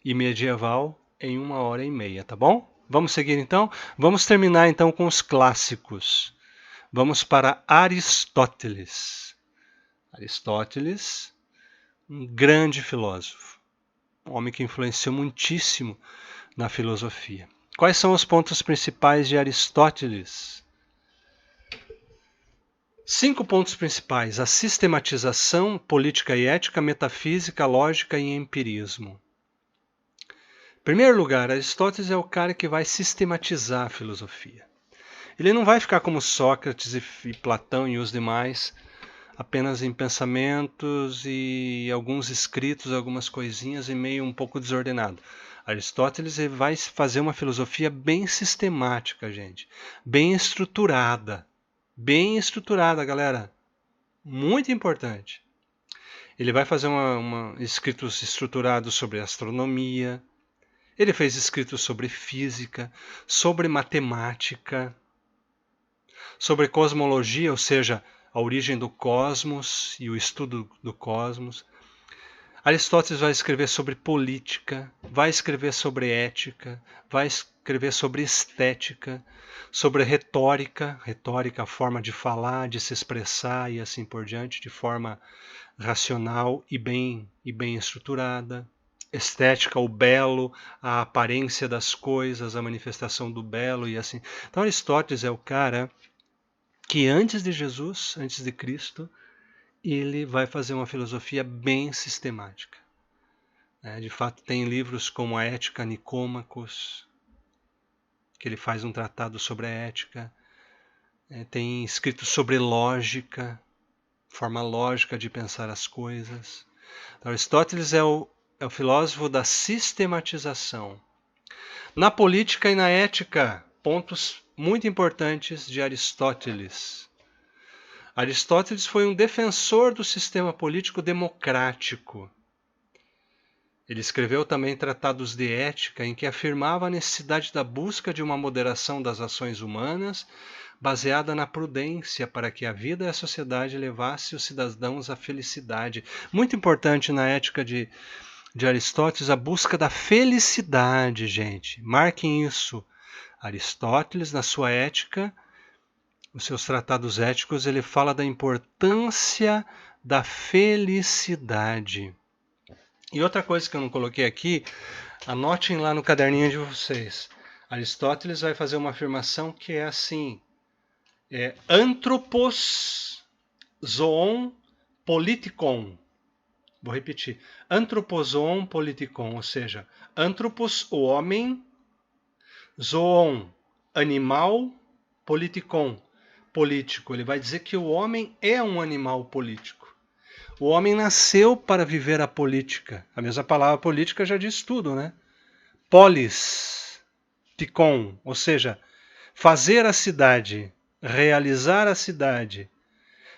e medieval em 1h30, tá bom? Vamos seguir então? Vamos terminar então com os clássicos. Vamos para Aristóteles. Aristóteles, um grande filósofo, um homem que influenciou muitíssimo na filosofia. Quais são os pontos principais de Aristóteles? 5 pontos principais: a sistematização, política e ética, metafísica, lógica e empirismo. Em primeiro lugar, Aristóteles é o cara que vai sistematizar a filosofia. Ele não vai ficar como Sócrates e Platão e os demais, apenas em pensamentos e alguns escritos, algumas coisinhas e meio um pouco desordenado. Aristóteles vai fazer uma filosofia bem sistemática, gente. Bem estruturada. Bem estruturada, galera. Muito importante. Ele vai fazer escritos estruturados sobre astronomia. Ele fez escritos sobre física, sobre matemática, sobre cosmologia, ou seja, a origem do cosmos e o estudo do cosmos. Aristóteles vai escrever sobre política, vai escrever sobre ética, vai escrever sobre estética, sobre retórica, a forma de falar, de se expressar e assim por diante, de forma racional e bem estruturada. Estética, o belo, a aparência das coisas, a manifestação do belo e assim. Então Aristóteles é o cara que antes de Jesus, antes de Cristo, ele vai fazer uma filosofia bem sistemática. De fato, tem livros como a Ética Nicômacos, que ele faz um tratado sobre a ética. Tem escritos sobre lógica, forma lógica de pensar as coisas. Então, Aristóteles é o filósofo da sistematização. Na política e na ética, pontos muito importantes de Aristóteles. Aristóteles foi um defensor do sistema político democrático. Ele escreveu também tratados de ética em que afirmava a necessidade da busca de uma moderação das ações humanas baseada na prudência para que a vida e a sociedade levasse os cidadãos à felicidade. Muito importante na ética de Aristóteles a busca da felicidade, gente. Marquem isso. Aristóteles, na sua ética, os seus tratados éticos, ele fala da importância da felicidade. E outra coisa que eu não coloquei aqui, anotem lá no caderninho de vocês. Aristóteles vai fazer uma afirmação que é assim: anthropos zoon politikon. Vou repetir. Anthropozoon politikon, ou seja, anthropos, o homem, zoon, animal, politikon, político. Ele vai dizer que o homem é um animal político. O homem nasceu para viver a política. A mesma palavra política já diz tudo, né? Polis, tikon, ou seja, fazer a cidade, realizar a cidade.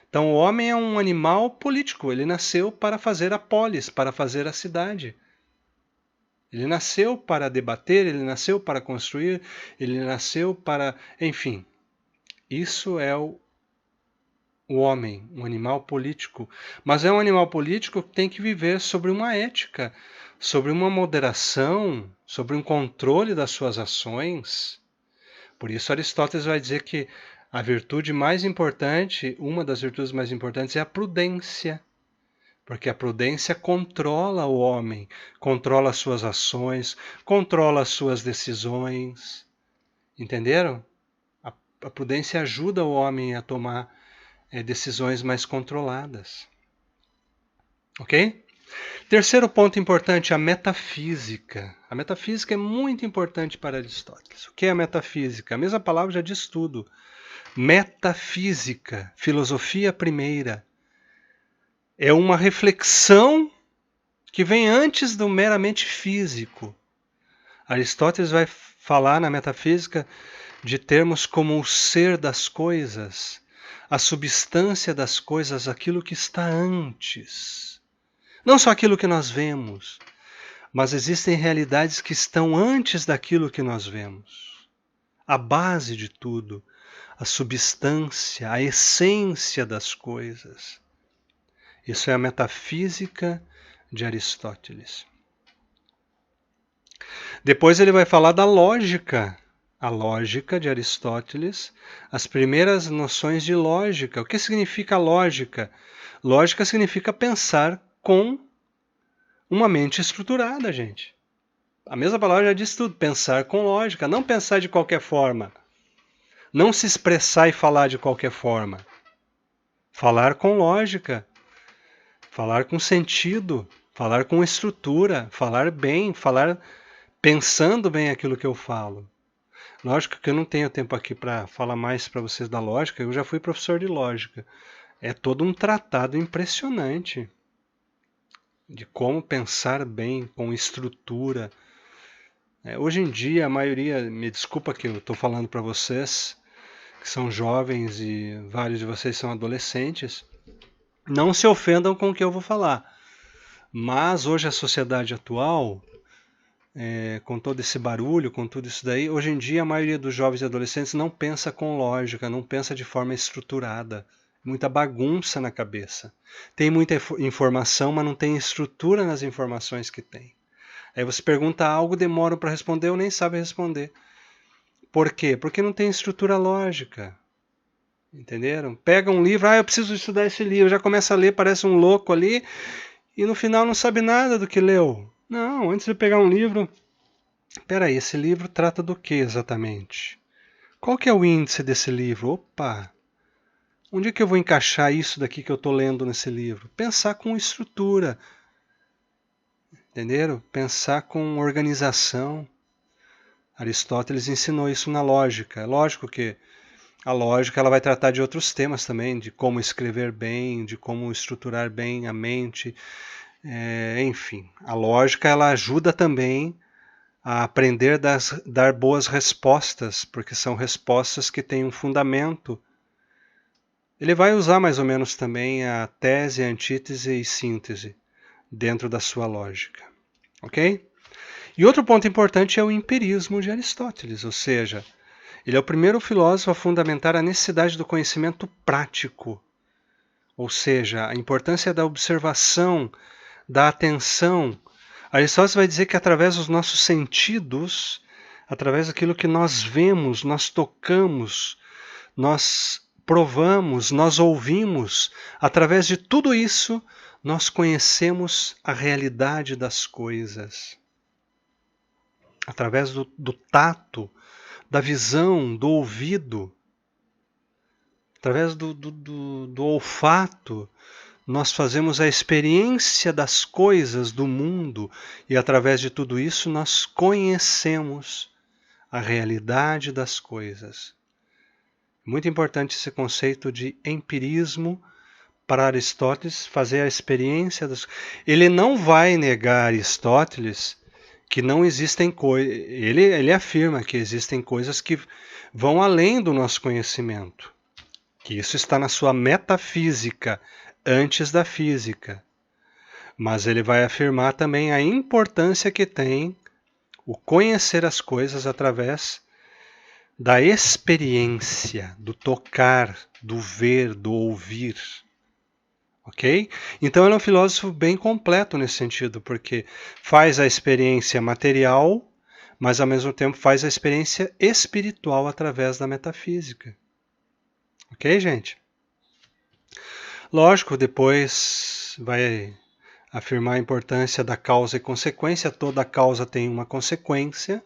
Então o homem é um animal político. Ele nasceu para fazer a polis, para fazer a cidade. Ele nasceu para debater, ele nasceu para construir, ele nasceu para... Enfim, isso é o homem, um animal político. Mas é um animal político que tem que viver sobre uma ética, sobre uma moderação, sobre um controle das suas ações. Por isso Aristóteles vai dizer que a virtude mais importante, uma das virtudes mais importantes é a prudência. Porque a prudência controla o homem, controla as suas ações, controla as suas decisões. Entenderam? A prudência ajuda o homem a tomar decisões mais controladas. Ok? Terceiro ponto importante, a metafísica. A metafísica é muito importante para Aristóteles. O que é a metafísica? A mesma palavra já diz tudo. Metafísica, filosofia primeira. É uma reflexão que vem antes do meramente físico. Aristóteles vai falar na metafísica de termos como o ser das coisas, a substância das coisas, aquilo que está antes. Não só aquilo que nós vemos, mas existem realidades que estão antes daquilo que nós vemos. A base de tudo, a substância, a essência das coisas. Isso é a metafísica de Aristóteles. Depois ele vai falar da lógica. A lógica de Aristóteles, as primeiras noções de lógica. O que significa lógica? Lógica significa pensar com uma mente estruturada, gente. A mesma palavra já diz tudo, pensar com lógica, não pensar de qualquer forma. Não se expressar e falar de qualquer forma. Falar com lógica, falar com sentido, falar com estrutura, falar bem, falar pensando bem aquilo que eu falo. Lógico que eu não tenho tempo aqui para falar mais para vocês da lógica, eu já fui professor de lógica. É todo um tratado impressionante de como pensar bem, com estrutura. Hoje em dia, a maioria, me desculpa que eu estou falando para vocês, que são jovens e vários de vocês são adolescentes, não se ofendam com o que eu vou falar. Mas hoje a sociedade atual, com todo esse barulho, com tudo isso daí, hoje em dia a maioria dos jovens e adolescentes não pensa com lógica, não pensa de forma estruturada. Muita bagunça na cabeça. Tem muita informação, mas não tem estrutura nas informações que tem. Aí você pergunta algo, demoram para responder ou nem sabe responder. Por quê? Porque não tem estrutura lógica. Entenderam? Pega um livro, eu preciso estudar esse livro, já começa a ler, parece um louco ali, e no final não sabe nada do que leu. Não, antes de pegar um livro, peraí, esse livro trata do que exatamente? Qual que é o índice desse livro? Opa! Onde é que eu vou encaixar isso daqui que eu estou lendo nesse livro? Pensar com estrutura. Entenderam? Pensar com organização. Aristóteles ensinou isso na lógica. É lógico que a lógica ela vai tratar de outros temas também, de como escrever bem, de como estruturar bem a mente. Enfim, a lógica ela ajuda também a aprender a dar boas respostas, porque são respostas que têm um fundamento. Ele vai usar mais ou menos também a tese, a antítese e síntese dentro da sua lógica. Ok? E outro ponto importante é o empirismo de Aristóteles, ou seja, ele é o primeiro filósofo a fundamentar a necessidade do conhecimento prático, ou seja, a importância da observação, da atenção. Aristóteles vai dizer que através dos nossos sentidos, através daquilo que nós vemos, nós tocamos, nós provamos, nós ouvimos, através de tudo isso, nós conhecemos a realidade das coisas. Através do tato, da visão, do ouvido, através do olfato, nós fazemos a experiência das coisas do mundo e através de tudo isso nós conhecemos a realidade das coisas. Muito importante esse conceito de empirismo para Aristóteles, fazer a experiência das coisas. Ele não vai negar Aristóteles que não existem coisas. Ele afirma que existem coisas que vão além do nosso conhecimento. Que isso está na sua metafísica, antes da física. Mas ele vai afirmar também a importância que tem o conhecer as coisas através da experiência, do tocar, do ver, do ouvir. Ok? Então ele é um filósofo bem completo nesse sentido, porque faz a experiência material, mas ao mesmo tempo faz a experiência espiritual através da metafísica. Ok, gente? Lógico, depois vai afirmar a importância da causa e consequência, toda causa tem uma consequência.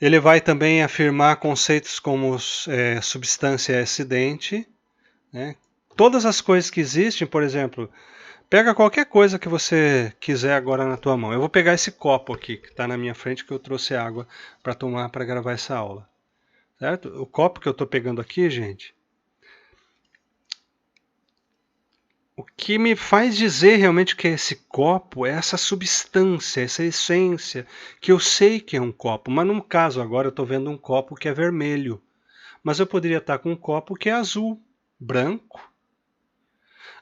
Ele vai também afirmar conceitos como substância e acidente, né? Todas as coisas que existem, por exemplo, pega qualquer coisa que você quiser agora na tua mão. Eu vou pegar esse copo aqui que está na minha frente, que eu trouxe água para tomar para gravar essa aula. Certo? O copo que eu estou pegando aqui, gente, o que me faz dizer realmente que esse copo é essa substância, essa essência, que eu sei que é um copo. Mas no caso agora eu estou vendo um copo que é vermelho. Mas eu poderia estar com um copo que é azul, branco.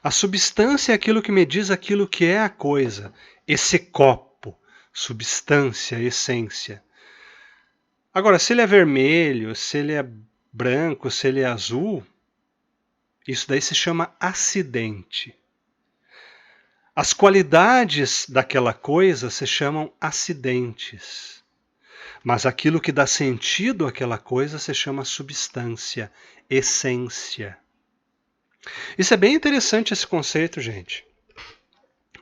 A substância é aquilo que me diz aquilo que é a coisa. Esse copo, substância, essência. Agora, se ele é vermelho, se ele é branco, se ele é azul, isso daí se chama acidente. As qualidades daquela coisa se chamam acidentes. Mas aquilo que dá sentido àquela coisa se chama substância, essência. Isso é bem interessante, esse conceito, gente.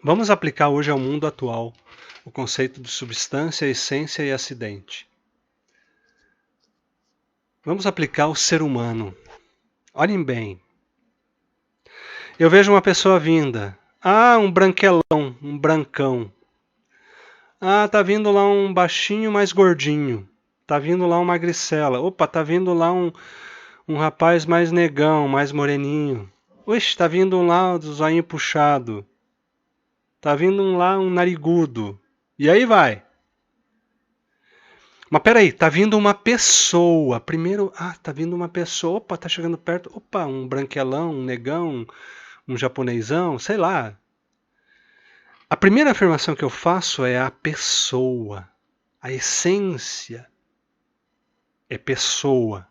Vamos aplicar hoje ao mundo atual o conceito de substância, essência e acidente. Vamos aplicar ao ser humano. Olhem bem. Eu vejo uma pessoa vinda. Ah, um branquelão, um brancão. Ah, tá vindo lá um baixinho mais gordinho. Tá vindo lá uma magricela. Opa, tá vindo lá um rapaz mais negão, mais moreninho. Oxe, tá vindo lá do zoinho puxado. Tá vindo lá um narigudo. E aí vai. Mas peraí, tá vindo uma pessoa. Primeiro, tá vindo uma pessoa. Opa, tá chegando perto. Opa, um branquelão, um negão, um japonesão, sei lá. A primeira afirmação que eu faço é a pessoa. A essência é pessoa.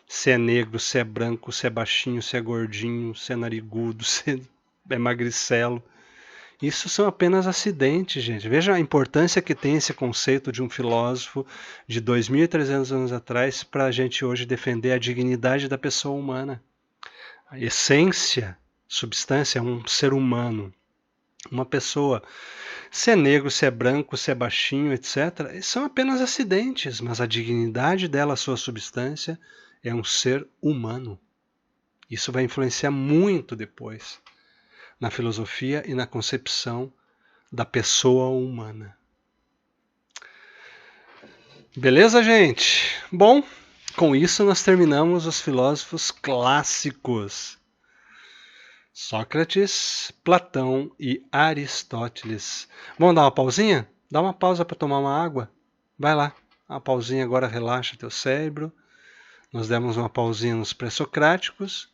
Se é negro, se é branco, se é baixinho, se é gordinho, se é narigudo, se é magricelo. Isso são apenas acidentes, gente. Veja a importância que tem esse conceito de um filósofo de 2.300 anos atrás para a gente hoje defender a dignidade da pessoa humana. A essência, substância, é um ser humano, uma pessoa. Se é negro, se é branco, se é baixinho, etc., são apenas acidentes, mas a dignidade dela, a sua substância, é um ser humano. Isso vai influenciar muito depois na filosofia e na concepção da pessoa humana. Beleza, gente? Bom, com isso nós terminamos os filósofos clássicos. Sócrates, Platão e Aristóteles. Vamos dar uma pausinha? Dá uma pausa para tomar uma água. Vai lá, uma pausinha agora, relaxa teu cérebro. Nós demos uma pausinha nos pré-socráticos.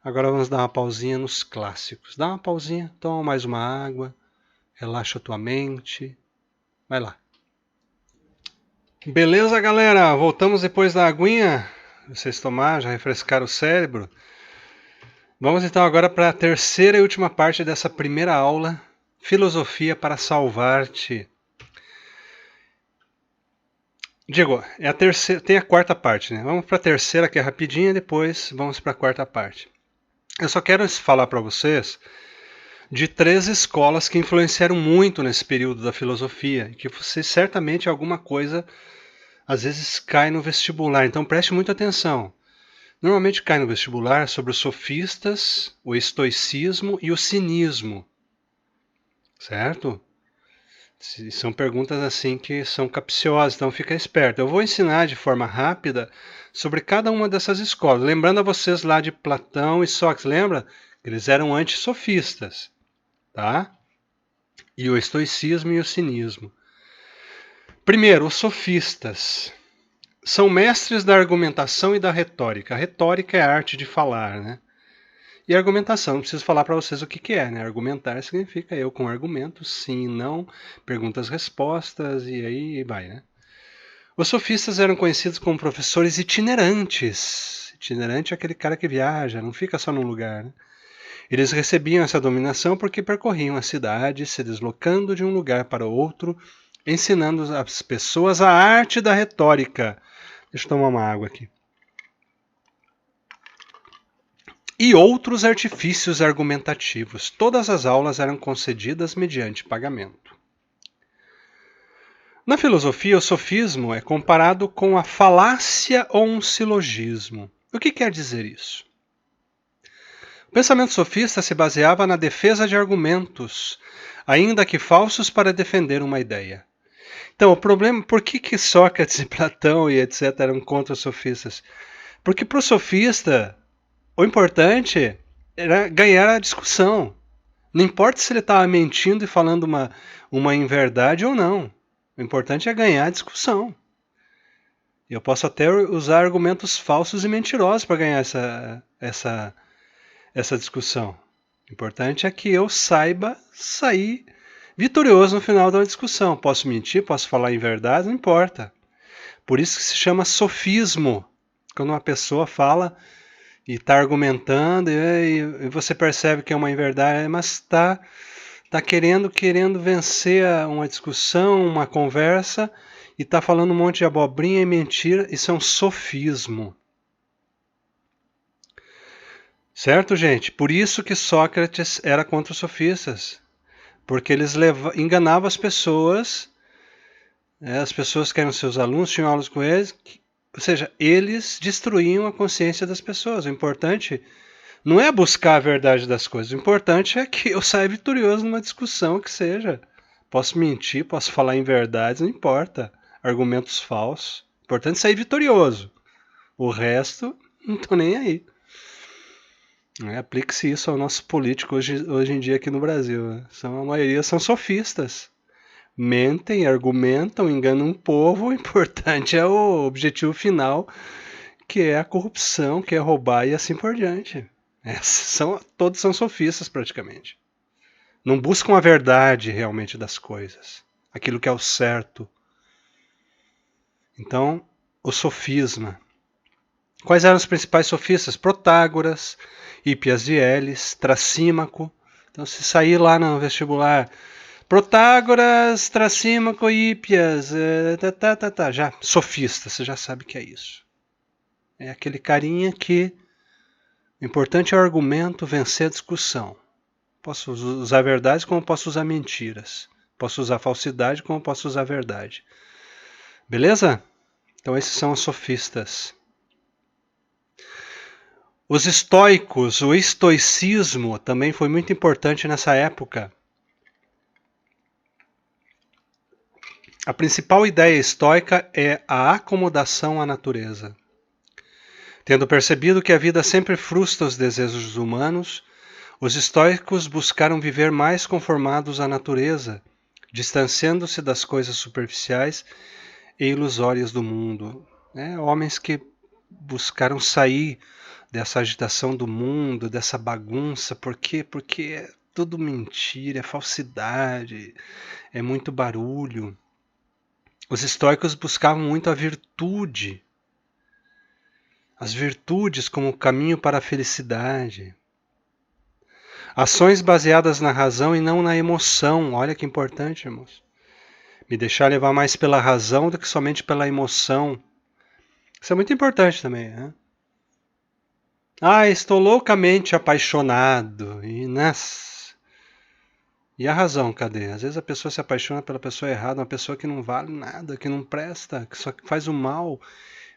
Agora vamos dar uma pausinha nos clássicos. Dá uma pausinha, toma mais uma água, relaxa tua mente. Vai lá. Beleza, galera? Voltamos depois da aguinha. Vocês tomaram, já refrescaram o cérebro. Vamos então agora para a terceira e última parte dessa primeira aula, Filosofia para Salvar-te. Diego, é a terceira, tem a quarta parte, né? Vamos para a terceira, que é rapidinha, depois vamos para a quarta parte. Eu só quero falar para vocês de 3 escolas que influenciaram muito nesse período da filosofia, e que você certamente alguma coisa às vezes cai no vestibular, então preste muita atenção. Normalmente cai no vestibular sobre os sofistas, o estoicismo e o cinismo, certo? São perguntas assim que são capciosas, então fica esperto. Eu vou ensinar de forma rápida sobre cada uma dessas escolas. Lembrando a vocês lá de Platão e Sócrates, lembra? Eles eram antissofistas, tá? E o estoicismo e o cinismo. Primeiro, os sofistas são mestres da argumentação e da retórica. A retórica é a arte de falar, né? E a argumentação, não preciso falar para vocês o que é, né? Argumentar significa eu com argumentos, sim, não, perguntas, respostas, e aí vai, né? Os sofistas eram conhecidos como professores itinerantes. Itinerante é aquele cara que viaja, não fica só num lugar, né? Eles recebiam essa dominação porque percorriam a cidade, se deslocando de um lugar para outro, ensinando as pessoas a arte da retórica. Deixa eu tomar uma água aqui. E outros artifícios argumentativos. Todas as aulas eram concedidas mediante pagamento. Na filosofia, o sofismo é comparado com a falácia ou um silogismo. O que quer dizer isso? O pensamento sofista se baseava na defesa de argumentos, ainda que falsos, para defender uma ideia. Então, o problema, por que Sócrates e Platão e etc. eram contra os sofistas? Porque para o sofista, o importante era ganhar a discussão. Não importa se ele estava mentindo e falando uma inverdade ou não. O importante é ganhar a discussão. Eu posso até usar argumentos falsos e mentirosos para ganhar essa discussão. O importante é que eu saiba sair vitorioso no final da discussão. Posso mentir, posso falar em verdade, não importa. Por isso que se chama sofismo. Quando uma pessoa fala e está argumentando e você percebe que é uma inverdade, mas está querendo vencer uma discussão, uma conversa, e está falando um monte de abobrinha e mentira. Isso é um sofismo. Certo, gente? Por isso que Sócrates era contra os sofistas. Porque eles enganavam as pessoas que eram seus alunos, tinham aulas com eles, ou seja, eles destruíam a consciência das pessoas. O importante não é buscar a verdade das coisas, o importante é que eu saia vitorioso numa discussão que seja. Posso mentir, posso falar em verdades, não importa. Argumentos falsos. O importante é sair vitorioso. O resto, não estou nem aí. Aplique-se isso ao nosso político hoje em dia aqui no Brasil. A maioria são sofistas. Mentem, argumentam, enganam o povo. O importante é o objetivo final, que é a corrupção, que é roubar e assim por diante. Todos são sofistas praticamente. Não buscam a verdade realmente das coisas. Aquilo que é o certo. Então, o sofisma. Quais eram os principais sofistas? Protágoras, Hípias de Elis, Trasímaco. Então, se sair lá no vestibular, Protágoras, Trasímaco, Hípias, já, sofista, você já sabe que é isso. É aquele carinha que o importante é o argumento, vencer a discussão. Posso usar verdades como posso usar mentiras. Posso usar falsidade como posso usar verdade. Beleza? Então esses são os sofistas. Os estoicos, o estoicismo também foi muito importante nessa época. A principal ideia estoica é a acomodação à natureza. Tendo percebido que a vida sempre frustra os desejos humanos, os estoicos buscaram viver mais conformados à natureza, distanciando-se das coisas superficiais e ilusórias do mundo. Homens que buscaram sair dessa agitação do mundo, dessa bagunça. Por quê? Porque é tudo mentira, é falsidade, é muito barulho. Os estoicos buscavam muito a virtude, as virtudes como caminho para a felicidade. Ações baseadas na razão e não na emoção. Olha que importante, irmãos. Me deixar levar mais pela razão do que somente pela emoção. Isso é muito importante também, né? Estou loucamente apaixonado. E a razão, cadê? Às vezes a pessoa se apaixona pela pessoa errada, uma pessoa que não vale nada, que não presta, que só faz o mal,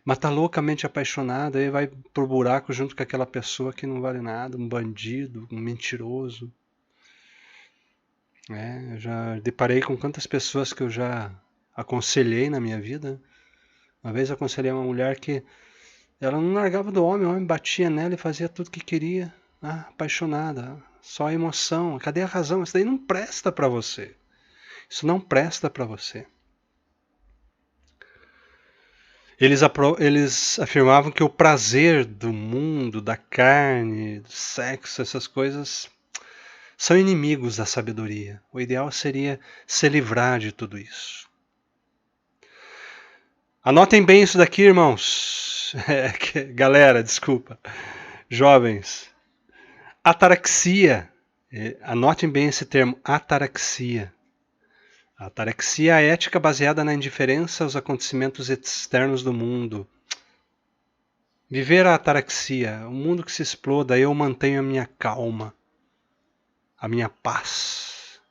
mas está loucamente apaixonada, aí vai pro buraco junto com aquela pessoa que não vale nada, um bandido, um mentiroso. Eu já deparei com quantas pessoas que eu já aconselhei na minha vida. Uma vez eu aconselhei uma mulher que ela não largava do homem, o homem batia nela e fazia tudo o que queria. Apaixonada, só a emoção. Cadê a razão? Isso daí não presta para você. Isso não presta para você. Eles afirmavam que o prazer do mundo, da carne, do sexo, essas coisas são inimigos da sabedoria. O ideal seria se livrar de tudo isso. Anotem bem isso daqui, irmãos. Galera, desculpa. Jovens. Ataraxia. Anotem bem esse termo, ataraxia. A ataraxia é a ética baseada na indiferença aos acontecimentos externos do mundo. Viver a ataraxia, um mundo que se exploda, eu mantenho a minha calma, a minha paz.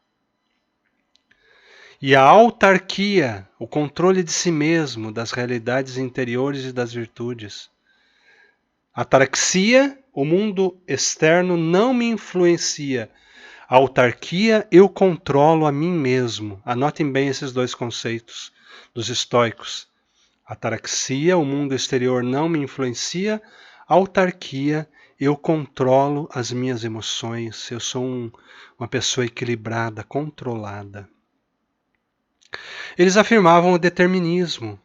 E a autarquia, o controle de si mesmo, das realidades interiores e das virtudes. Ataraxia, o mundo externo não me influencia. A autarquia, eu controlo a mim mesmo. Anotem bem esses dois conceitos dos estoicos. Ataraxia, o mundo exterior não me influencia. Autarquia, eu controlo as minhas emoções. Eu sou uma pessoa equilibrada, controlada. Eles afirmavam o determinismo.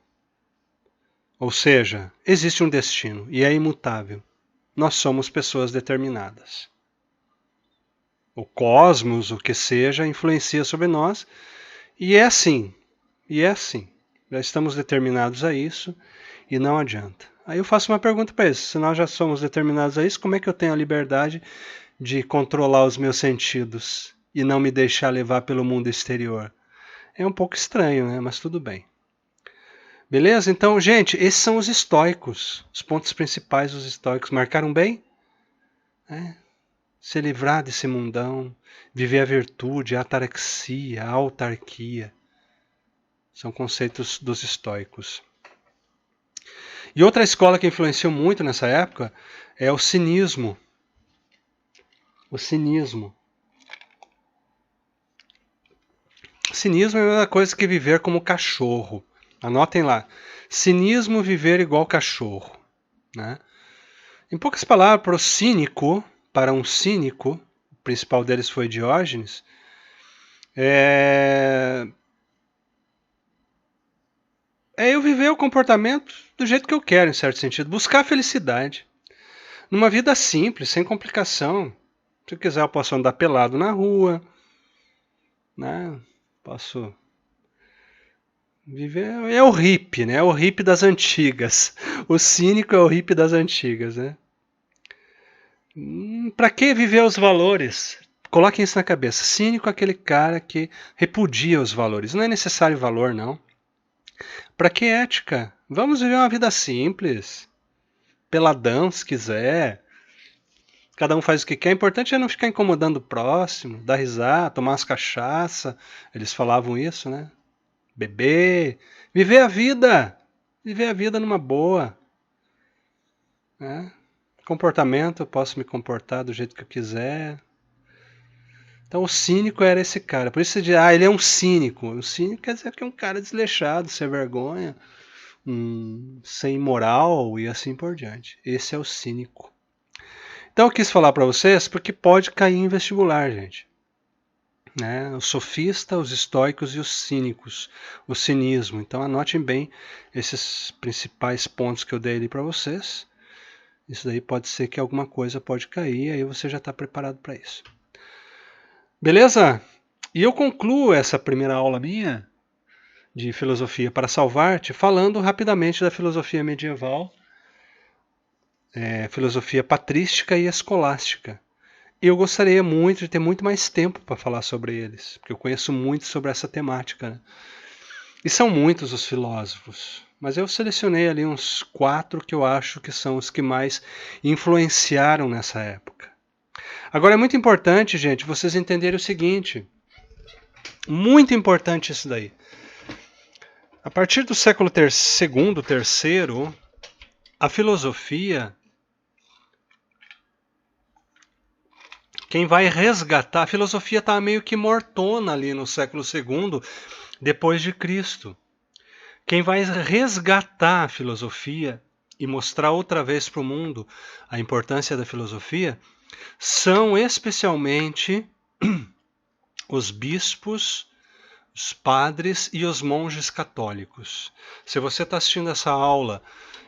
Ou seja, existe um destino e é imutável. Nós somos pessoas determinadas. O cosmos, o que seja, influencia sobre nós. E é assim. Já estamos determinados a isso e não adianta. Aí eu faço uma pergunta para eles. Se nós já somos determinados a isso, como é que eu tenho a liberdade de controlar os meus sentidos e não me deixar levar pelo mundo exterior? É um pouco estranho, né? Mas tudo bem. Beleza? Então, gente, esses são os estoicos. Os pontos principais dos estoicos. Marcaram bem? Se livrar desse mundão, viver a virtude, a ataraxia, a autarquia. São conceitos dos estoicos. E outra escola que influenciou muito nessa época é o cinismo. O cinismo. Cinismo é a mesma coisa que viver como cachorro. Anotem lá. Cinismo, viver igual cachorro. Né? Em poucas palavras, para um cínico, o principal deles foi Diógenes, é eu viver o comportamento do jeito que eu quero, em certo sentido. Buscar a felicidade. Numa vida simples, sem complicação. Se eu quiser, eu posso andar pelado na rua. Né? Posso viver. É o hippie, né? É o hippie das antigas. O cínico é o hippie das antigas, né? Para que viver os valores? Coloquem isso na cabeça. Cínico é aquele cara que repudia os valores. Não é necessário valor, não. Para que ética? Vamos viver uma vida simples. Peladão, se quiser. Cada um faz o que quer. O importante é não ficar incomodando o próximo, dar risada, tomar umas cachaça. Eles falavam isso, né? Beber. Viver a vida. Viver a vida numa boa. Né? Comportamento, eu posso me comportar do jeito que eu quiser. Então o cínico era esse cara. Por isso você diz, ele é um cínico. O cínico quer dizer que é um cara desleixado, sem vergonha, sem moral e assim por diante. Esse é o cínico. Então eu quis falar para vocês porque pode cair em vestibular, gente. Né? O sofista, os estoicos e os cínicos. O cinismo. Então anotem bem esses principais pontos que eu dei ali para vocês. Isso daí pode ser que alguma coisa pode cair, aí você já está preparado para isso. Beleza? E eu concluo essa primeira aula minha de Filosofia para Salvar-te falando rapidamente da filosofia medieval, filosofia patrística e escolástica. Eu gostaria muito de ter muito mais tempo para falar sobre eles, porque eu conheço muito sobre essa temática. Né? E são muitos os filósofos, mas eu selecionei ali uns 4 que eu acho que são os que mais influenciaram nessa época. Agora é muito importante, gente, vocês entenderem o seguinte. Muito importante isso daí. A partir do século II, III, a filosofia, quem vai resgatar, a filosofia está meio que mortona ali no século II, depois de Cristo. Quem vai resgatar a filosofia e mostrar outra vez para o mundo a importância da filosofia são especialmente os bispos, os padres e os monges católicos. Se você está assistindo essa aula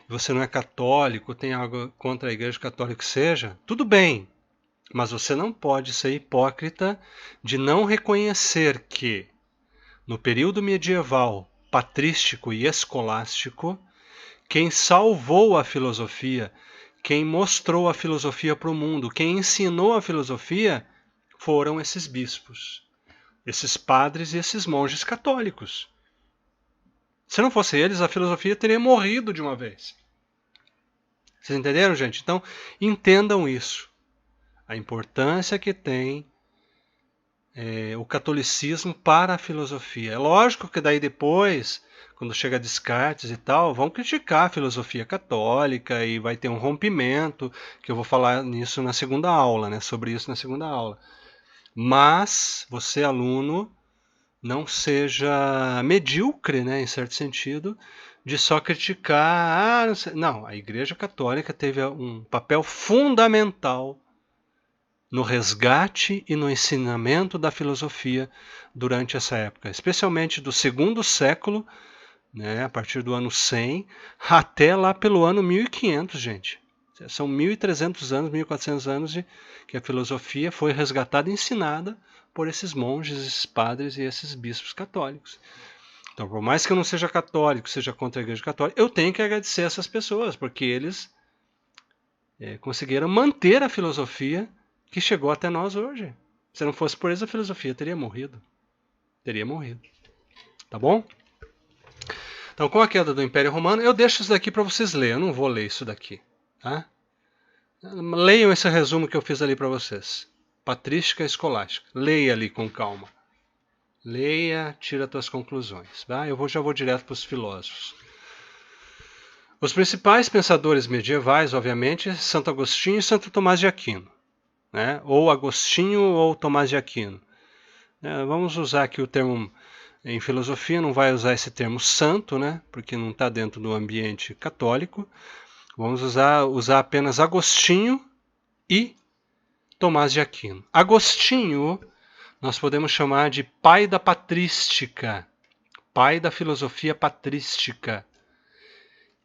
e você não é católico, tem algo contra a Igreja Católica que seja, tudo bem, mas você não pode ser hipócrita de não reconhecer que, no período medieval, patrístico e escolástico, quem salvou a filosofia, quem mostrou a filosofia para o mundo, quem ensinou a filosofia foram esses bispos, esses padres e esses monges católicos. Se não fosse eles, a filosofia teria morrido de uma vez. Vocês entenderam, gente? Então, entendam isso. A importância que tem o catolicismo para a filosofia. É lógico que daí depois, quando chega Descartes e tal, vão criticar a filosofia católica e vai ter um rompimento, que eu vou falar nisso na segunda aula, né? Sobre isso na segunda aula. Mas você, aluno, não seja medíocre, né, em certo sentido, de só criticar. Não, a Igreja Católica teve um papel fundamental no resgate e no ensinamento da filosofia durante essa época, especialmente do segundo século, né, a partir do ano 100, até lá pelo ano 1500, gente. São 1300 anos, 1400 anos de que a filosofia foi resgatada e ensinada por esses monges, esses padres e esses bispos católicos. Então, por mais que eu não seja católico, seja contra a Igreja Católica, eu tenho que agradecer essas pessoas, porque eles conseguiram manter a filosofia que chegou até nós hoje. Se não fosse por eles, a filosofia teria morrido. Teria morrido. Tá bom? Então, com a queda do Império Romano, eu deixo isso daqui para vocês lerem. Eu não vou ler isso daqui. Tá? Leiam esse resumo que eu fiz ali para vocês. Patrística escolástica. Leia ali com calma. Leia, tira as tuas conclusões. Tá? Eu já vou direto para os filósofos. Os principais pensadores medievais, obviamente, Santo Agostinho e Santo Tomás de Aquino. Né? Ou Agostinho ou Tomás de Aquino. Vamos usar aqui o termo, em filosofia, não vai usar esse termo santo, né? Porque não está dentro do ambiente católico. Vamos usar apenas Agostinho e Tomás de Aquino. Agostinho nós podemos chamar de pai da patrística, pai da filosofia patrística.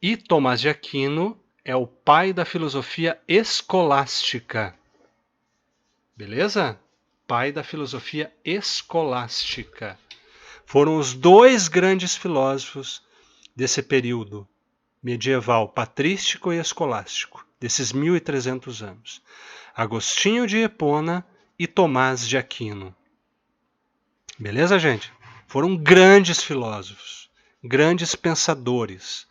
E Tomás de Aquino é o pai da filosofia escolástica. Beleza? Pai da filosofia escolástica. Foram os dois grandes filósofos desse período medieval, patrístico e escolástico, desses 1300 anos. Agostinho de Hipona e Tomás de Aquino. Beleza, gente? Foram grandes filósofos, grandes pensadores,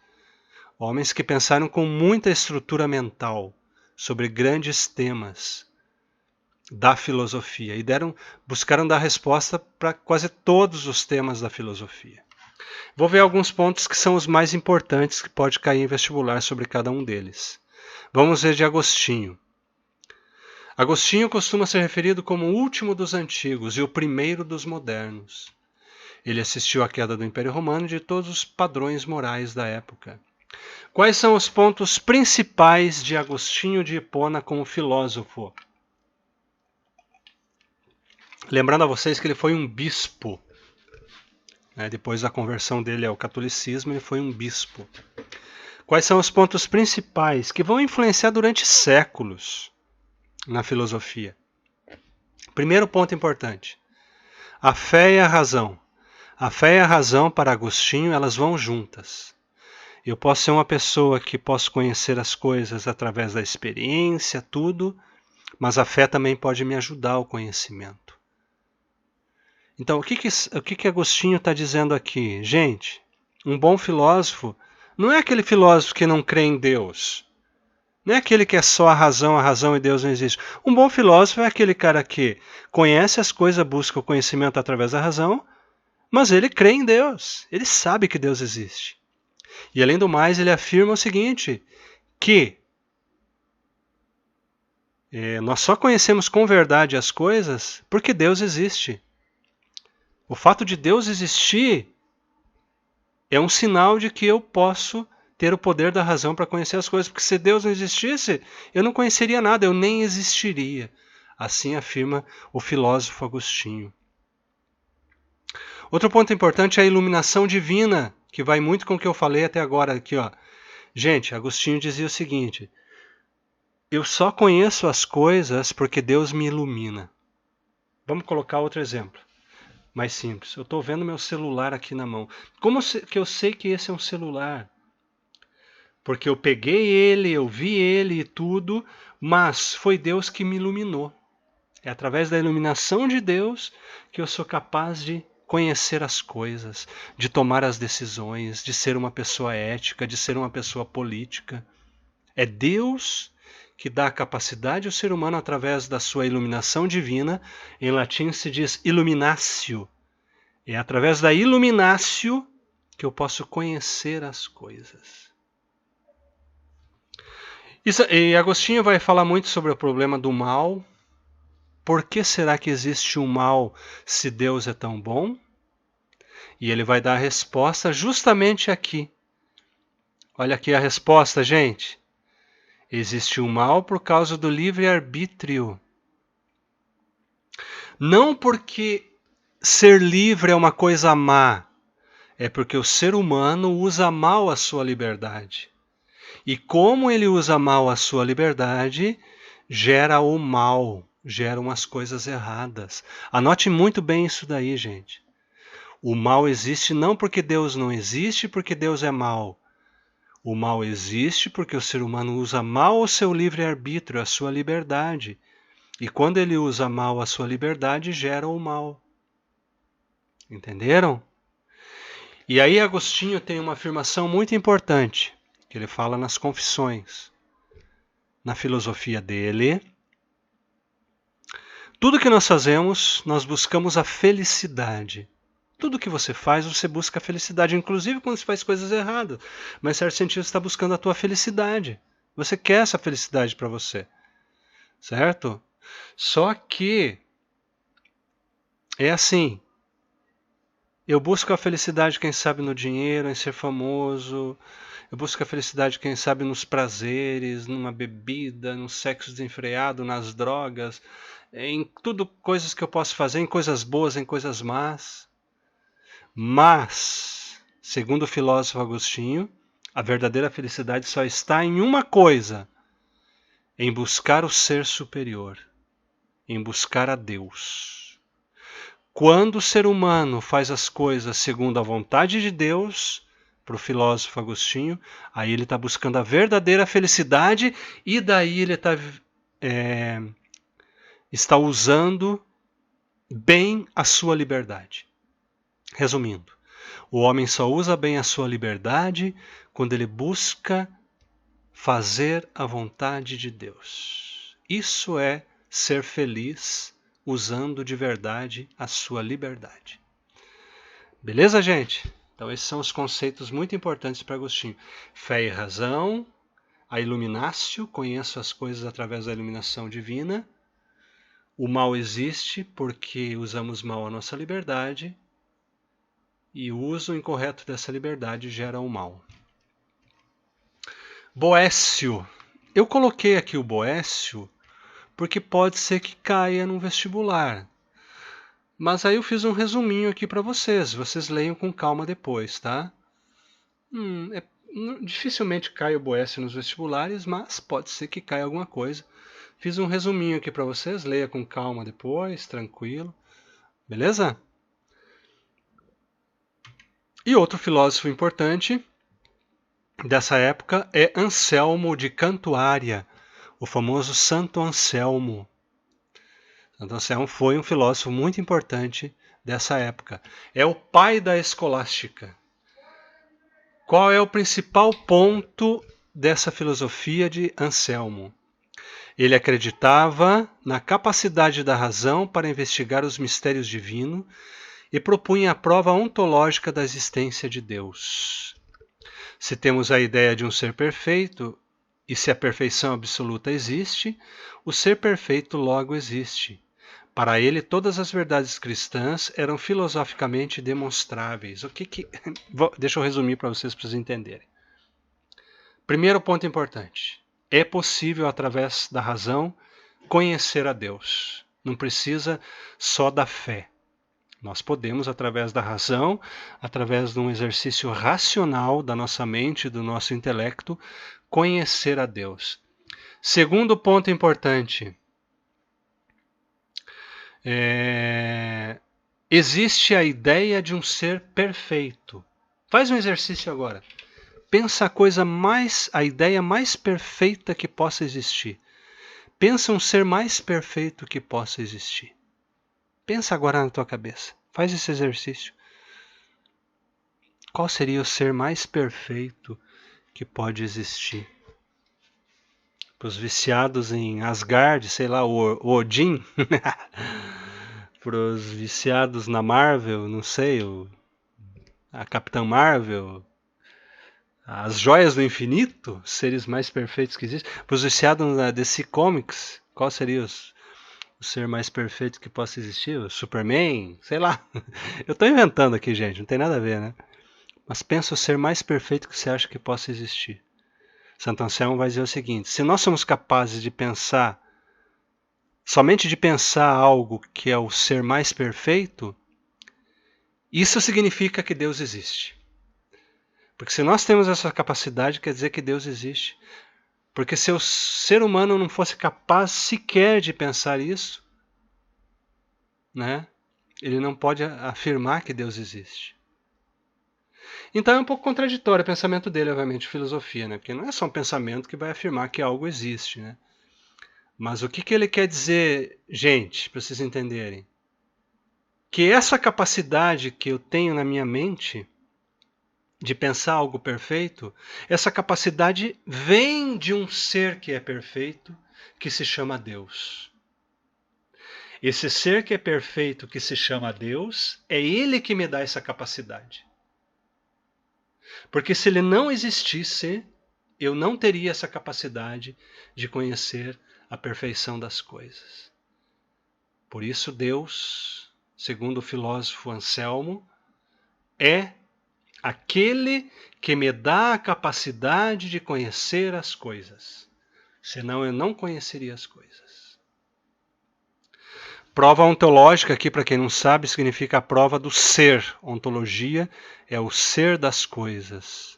homens que pensaram com muita estrutura mental sobre grandes temas da filosofia e buscaram dar resposta para quase todos os temas da filosofia. Vou ver alguns pontos que são os mais importantes que pode cair em vestibular sobre cada um deles. Vamos ver de Agostinho. Agostinho costuma ser referido como o último dos antigos e o primeiro dos modernos. Ele assistiu à queda do Império Romano e de todos os padrões morais da época. Quais são os pontos principais de Agostinho de Hipona como filósofo? Lembrando a vocês que ele foi um bispo. Depois da conversão dele ao catolicismo, ele foi um bispo. Quais são os pontos principais que vão influenciar durante séculos na filosofia? Primeiro ponto importante. A fé e a razão. A fé e a razão, para Agostinho, elas vão juntas. Eu posso ser uma pessoa que posso conhecer as coisas através da experiência, tudo, mas a fé também pode me ajudar ao conhecimento. Então, o que Agostinho está dizendo aqui? Gente, um bom filósofo não é aquele filósofo que não crê em Deus. Não é aquele que é só a razão e Deus não existe. Um bom filósofo é aquele cara que conhece as coisas, busca o conhecimento através da razão, mas ele crê em Deus. Ele sabe que Deus existe. E além do mais, ele afirma o seguinte, que nós só conhecemos com verdade as coisas porque Deus existe. O fato de Deus existir é um sinal de que eu posso ter o poder da razão para conhecer as coisas, porque se Deus não existisse, eu não conheceria nada, eu nem existiria. Assim afirma o filósofo Agostinho. Outro ponto importante é a iluminação divina, que vai muito com o que eu falei até agora aqui, ó. Gente, Agostinho dizia o seguinte: eu só conheço as coisas porque Deus me ilumina. Vamos colocar outro exemplo mais simples. Eu estou vendo meu celular aqui na mão. Como que eu sei que esse é um celular? porque eu peguei ele, eu vi ele e tudo, mas foi Deus que me iluminou. É através da iluminação de Deus que eu sou capaz de conhecer as coisas, de tomar as decisões, de ser uma pessoa ética, de ser uma pessoa política. É Deus que dá a capacidade ao ser humano através da sua iluminação divina. Em latim se diz illuminatio. É através da illuminatio que eu posso conhecer as coisas. E Agostinho vai falar muito sobre o problema do mal. Por que será que existe o mal se Deus é tão bom? E ele vai dar a resposta justamente aqui. Olha aqui a resposta, gente. Existe o mal por causa do livre-arbítrio. Não porque ser livre é uma coisa má, é porque o ser humano usa mal a sua liberdade. E como ele usa mal a sua liberdade, gera o mal, gera umas coisas erradas. Anote muito bem isso daí, gente. O mal existe não porque Deus não existe, porque Deus é mal. O mal existe porque o ser humano usa mal o seu livre-arbítrio, a sua liberdade. E quando ele usa mal a sua liberdade, gera o mal. Entenderam? E aí Agostinho tem uma afirmação muito importante, que ele fala nas Confissões. Na filosofia dele, tudo que nós fazemos, nós buscamos a felicidade. Tudo que você faz, você busca a felicidade, inclusive quando você faz coisas erradas. Mas, em certo sentido, você está buscando a tua felicidade. Você quer essa felicidade para você. Certo? Só que é assim. Eu busco a felicidade, quem sabe, no dinheiro, em ser famoso. Eu busco a felicidade, quem sabe, nos prazeres, numa bebida, no sexo desenfreado, nas drogas, em tudo coisas que eu posso fazer, em coisas boas, em coisas más. Mas, segundo o filósofo Agostinho, a verdadeira felicidade só está em uma coisa: em buscar o ser superior, em buscar a Deus. Quando o ser humano faz as coisas segundo a vontade de Deus, para o filósofo Agostinho, aí ele está buscando a verdadeira felicidade e daí ele está usando bem a sua liberdade. Resumindo, o homem só usa bem a sua liberdade quando ele busca fazer a vontade de Deus. Isso é ser feliz usando de verdade a sua liberdade. Beleza, gente? Então esses são os conceitos muito importantes para Agostinho. Fé e razão, a iluminatio, conheço as coisas através da iluminação divina. O mal existe porque usamos mal a nossa liberdade. E o uso incorreto dessa liberdade gera o mal. Boécio. Eu coloquei aqui o Boécio porque pode ser que caia no vestibular. Mas aí eu fiz um resuminho aqui para vocês. Vocês leiam com calma depois, tá? Dificilmente cai o Boécio nos vestibulares, mas pode ser que caia alguma coisa. Fiz um resuminho aqui para vocês. Leia com calma depois, tranquilo. Beleza? E outro filósofo importante dessa época é Anselmo de Cantuária, o famoso Santo Anselmo. Santo Anselmo foi um filósofo muito importante dessa época. É o pai da escolástica. Qual é o principal ponto dessa filosofia de Anselmo? Ele acreditava na capacidade da razão para investigar os mistérios divinos e propunha a prova ontológica da existência de Deus. Se temos a ideia de um ser perfeito, e se a perfeição absoluta existe, o ser perfeito logo existe. Para ele, todas as verdades cristãs eram filosoficamente demonstráveis. Deixa eu resumir para vocês entenderem. Primeiro ponto importante. É possível, através da razão, conhecer a Deus. Não precisa só da fé. Nós podemos, através da razão, através de um exercício racional da nossa mente, do nosso intelecto, conhecer a Deus. Segundo ponto importante. Existe a ideia de um ser perfeito. Faz um exercício agora. Pensa a ideia mais perfeita que possa existir. Pensa um ser mais perfeito que possa existir. Pensa agora na tua cabeça. Faz esse exercício. Qual seria o ser mais perfeito que pode existir? Para os viciados em Asgard, sei lá, o Odin. Para os viciados na Marvel, não sei, a Capitã Marvel, as joias do infinito, seres mais perfeitos que existem. Para os viciados na DC Comics, qual seria o ser mais perfeito que possa existir? O Superman? Sei lá. Eu estou inventando aqui, gente, não tem nada a ver, né? Mas pensa o ser mais perfeito que você acha que possa existir. Santo Anselmo vai dizer o seguinte: se nós somos capazes de pensar, somente de pensar algo que é o ser mais perfeito, isso significa que Deus existe. Porque se nós temos essa capacidade, quer dizer que Deus existe. Porque se o ser humano não fosse capaz sequer de pensar isso, né, ele não pode afirmar que Deus existe. Então é um pouco contraditório o pensamento dele, obviamente, filosofia, né? Porque não é só um pensamento que vai afirmar que algo existe, né? Mas o que ele quer dizer, gente, para vocês entenderem? Que essa capacidade que eu tenho na minha mente de pensar algo perfeito, essa capacidade vem de um ser que é perfeito, que se chama Deus. Esse ser que é perfeito, que se chama Deus, é Ele que me dá essa capacidade. Porque se Ele não existisse, eu não teria essa capacidade de conhecer a perfeição das coisas. Por isso Deus, segundo o filósofo Anselmo, é aquele que me dá a capacidade de conhecer as coisas. Senão eu não conheceria as coisas. Prova ontológica, aqui para quem não sabe, significa a prova do ser. Ontologia é o ser das coisas.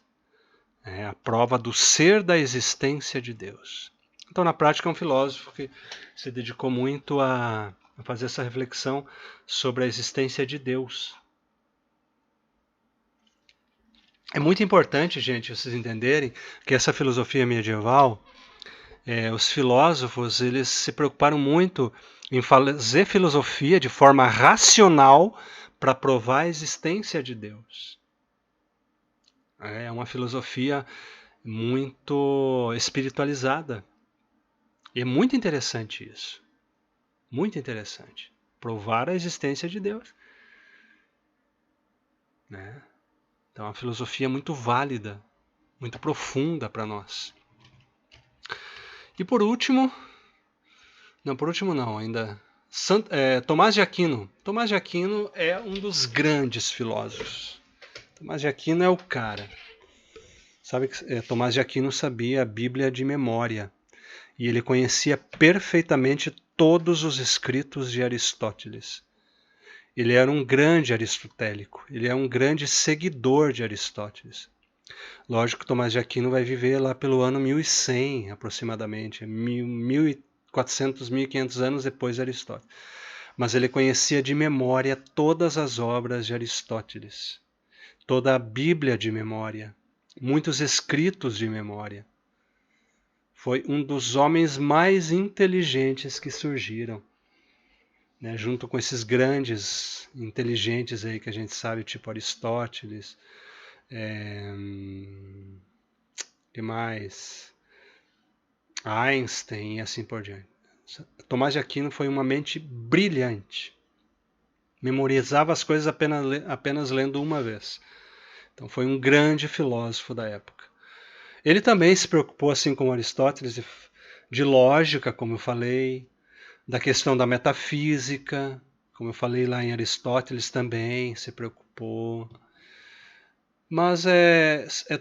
É a prova do ser da existência de Deus. Então, na prática, é um filósofo que se dedicou muito a fazer essa reflexão sobre a existência de Deus. É muito importante, gente, vocês entenderem que essa filosofia medieval, os filósofos, eles se preocuparam muito em fazer filosofia de forma racional para provar a existência de Deus. É uma filosofia muito espiritualizada. E é muito interessante isso. Muito interessante. Provar a existência de Deus. Né? Então é uma filosofia muito válida, muito profunda para nós. E por último, ainda Tomás de Aquino. Tomás de Aquino é um dos grandes filósofos. Tomás de Aquino é o cara. Sabe que Tomás de Aquino sabia a Bíblia de memória. E ele conhecia perfeitamente todos os escritos de Aristóteles. Ele era um grande aristotélico. Ele é um grande seguidor de Aristóteles. Lógico que Tomás de Aquino vai viver lá pelo ano 1100, aproximadamente. 1400, 1500 anos depois de Aristóteles. Mas ele conhecia de memória todas as obras de Aristóteles. Toda a Bíblia de memória. Muitos escritos de memória. Foi um dos homens mais inteligentes que surgiram, né, junto com esses grandes inteligentes aí que a gente sabe, tipo Aristóteles, que mais? Einstein e assim por diante. Tomás de Aquino foi uma mente brilhante. Memorizava as coisas apenas lendo uma vez. Então foi um grande filósofo da época. Ele também se preocupou, assim como Aristóteles, de lógica, como eu falei, da questão da metafísica, como eu falei lá em Aristóteles também, se preocupou. Mas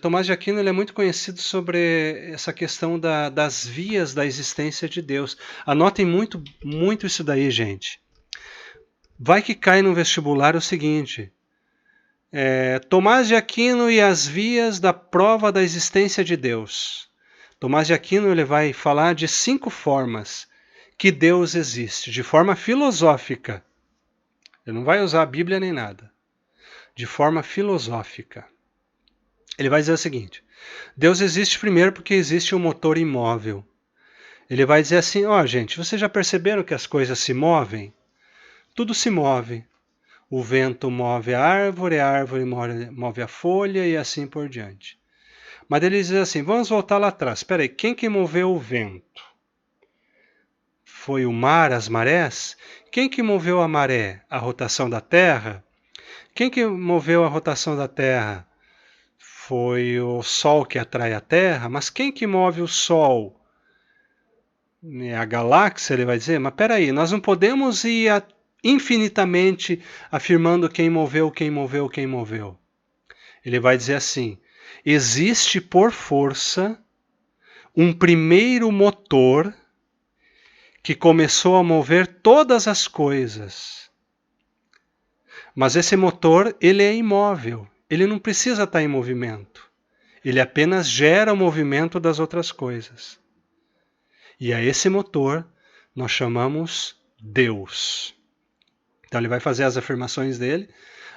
Tomás de Aquino ele é muito conhecido sobre essa questão das vias da existência de Deus. Anotem muito, muito isso daí, gente. Vai que cai no vestibular o seguinte... Tomás de Aquino e as vias da prova da existência de Deus. Tomás de Aquino ele vai falar de 5 formas que Deus existe, de forma filosófica. Ele não vai usar a Bíblia nem nada. De forma filosófica. Ele vai dizer o seguinte: Deus existe primeiro porque existe um motor imóvel. Ele vai dizer assim, ó, gente, vocês já perceberam que as coisas se movem? Tudo se move. O vento move a árvore move a folha e assim por diante. Mas ele diz assim, vamos voltar lá atrás. Espera aí, quem que moveu o vento? Foi o mar, as marés? Quem que moveu a maré? A rotação da Terra? Quem que moveu a rotação da Terra? Foi o Sol que atrai a Terra? Mas quem que move o Sol? É a galáxia, ele vai dizer? Mas peraí, nós não podemos ir infinitamente afirmando quem moveu, quem moveu, quem moveu. Ele vai dizer assim, existe por força um primeiro motor que começou a mover todas as coisas. Mas esse motor, ele é imóvel. Ele não precisa estar em movimento. Ele apenas gera o movimento das outras coisas. E a esse motor nós chamamos Deus. Então ele vai fazer as afirmações dele,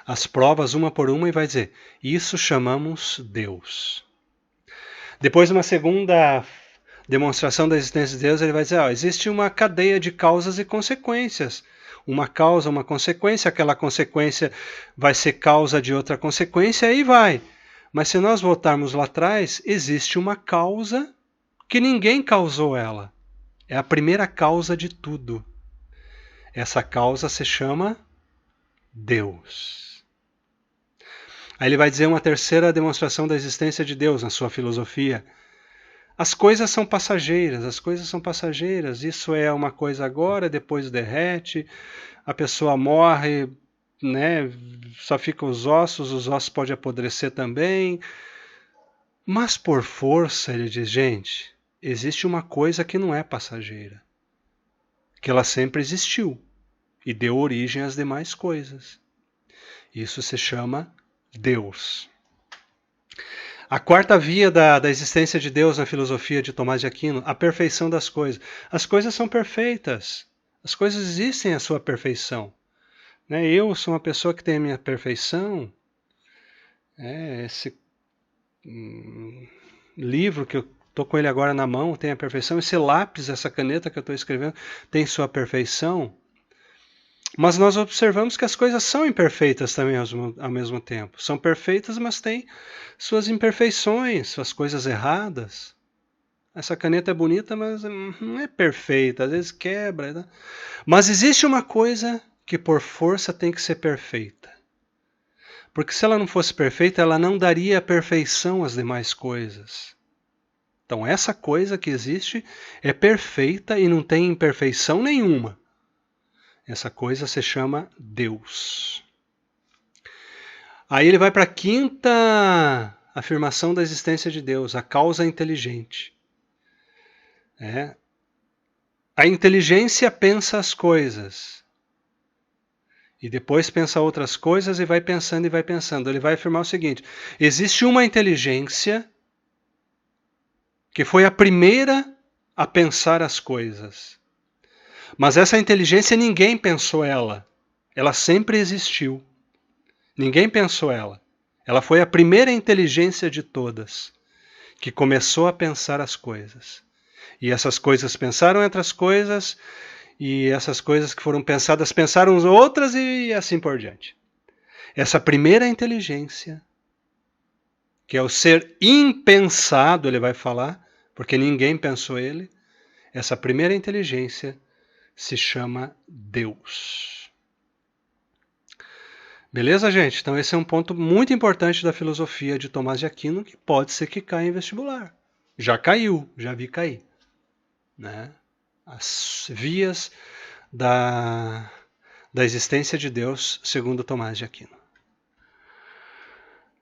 as provas uma por uma e vai dizer, isso chamamos Deus. Depois, uma segunda demonstração da existência de Deus, ele vai dizer, existe uma cadeia de causas e consequências. Uma causa, uma consequência, aquela consequência vai ser causa de outra consequência, aí vai. Mas se nós voltarmos lá atrás, existe uma causa que ninguém causou ela. É a primeira causa de tudo. Essa causa se chama Deus. Aí ele vai dizer uma terceira demonstração da existência de Deus na sua filosofia. As coisas são passageiras, isso é uma coisa agora, depois derrete, a pessoa morre, né, só ficam os ossos podem apodrecer também. Mas por força, ele diz, gente, existe uma coisa que não é passageira, que ela sempre existiu e deu origem às demais coisas. Isso se chama Deus. A quarta via da existência de Deus na filosofia de Tomás de Aquino, a perfeição das coisas. As coisas são perfeitas. As coisas existem a sua perfeição. Eu sou uma pessoa que tem a minha perfeição. Esse livro que eu estou com ele agora na mão tem a perfeição. Esse lápis, essa caneta que eu estou escrevendo tem sua perfeição. Mas nós observamos que as coisas são imperfeitas também ao mesmo tempo. São perfeitas, mas têm suas imperfeições, suas coisas erradas. Essa caneta é bonita, mas não é perfeita, às vezes quebra. Né? Mas existe uma coisa que por força tem que ser perfeita. Porque se ela não fosse perfeita, ela não daria perfeição às demais coisas. Então essa coisa que existe é perfeita e não tem imperfeição nenhuma. Essa coisa se chama Deus. Aí ele vai para a quinta afirmação da existência de Deus, a causa inteligente. A inteligência pensa as coisas. E depois pensa outras coisas e vai pensando e vai pensando. Ele vai afirmar o seguinte, existe uma inteligência que foi a primeira a pensar as coisas. Mas essa inteligência ninguém pensou ela. Ela sempre existiu. Ninguém pensou ela. Ela foi a primeira inteligência de todas que começou a pensar as coisas. E essas coisas pensaram outras coisas, e essas coisas que foram pensadas pensaram outras e assim por diante. Essa primeira inteligência, que é o ser impensado, ele vai falar, porque ninguém pensou ele, essa primeira inteligência se chama Deus. Beleza, gente? Então esse é um ponto muito importante da filosofia de Tomás de Aquino, que pode ser que caia em vestibular. Já caiu, já vi cair. Né? As vias da existência de Deus, segundo Tomás de Aquino.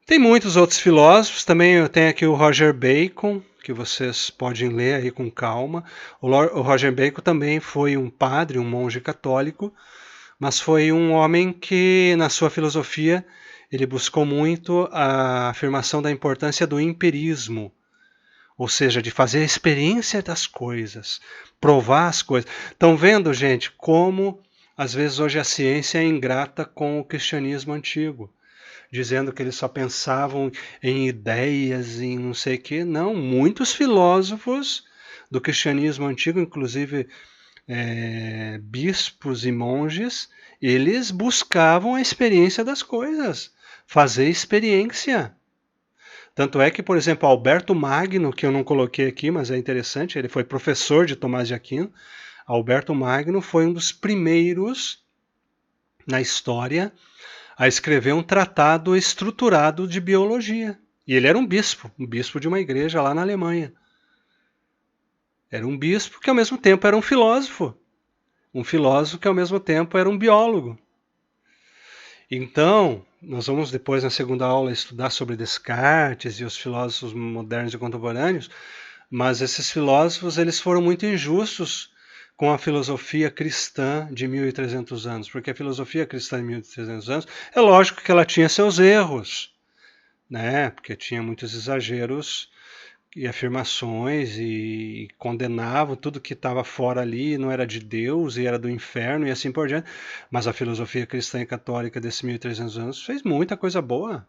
Tem muitos outros filósofos, também eu tenho aqui o Roger Bacon, que vocês podem ler aí com calma. O Roger Bacon também foi um padre, um monge católico, mas foi um homem que, na sua filosofia, ele buscou muito a afirmação da importância do empirismo, ou seja, de fazer a experiência das coisas, provar as coisas. Estão vendo, gente, como às vezes hoje a ciência é ingrata com o cristianismo antigo. dizendo que eles só pensavam em ideias, em não sei o quê. Não, muitos filósofos do cristianismo antigo, inclusive bispos e monges, eles buscavam a experiência das coisas, fazer experiência. Tanto é que, por exemplo, Alberto Magno, que eu não coloquei aqui, mas é interessante, ele foi professor de Tomás de Aquino. Alberto Magno foi um dos primeiros na história a escrever um tratado estruturado de biologia. E ele era um bispo de uma igreja lá na Alemanha. Era um bispo que ao mesmo tempo era um filósofo que ao mesmo tempo era um biólogo. Então, nós vamos depois na segunda aula estudar sobre Descartes e os filósofos modernos e contemporâneos, mas esses filósofos eles foram muito injustos com a filosofia cristã de 1300 anos, porque a filosofia cristã de 1300 anos, é lógico que ela tinha seus erros, né? Porque tinha muitos exageros e afirmações e condenavam tudo que estava fora ali, não era de Deus e era do inferno e assim por diante. Mas a filosofia cristã e católica desses 1300 anos fez muita coisa boa.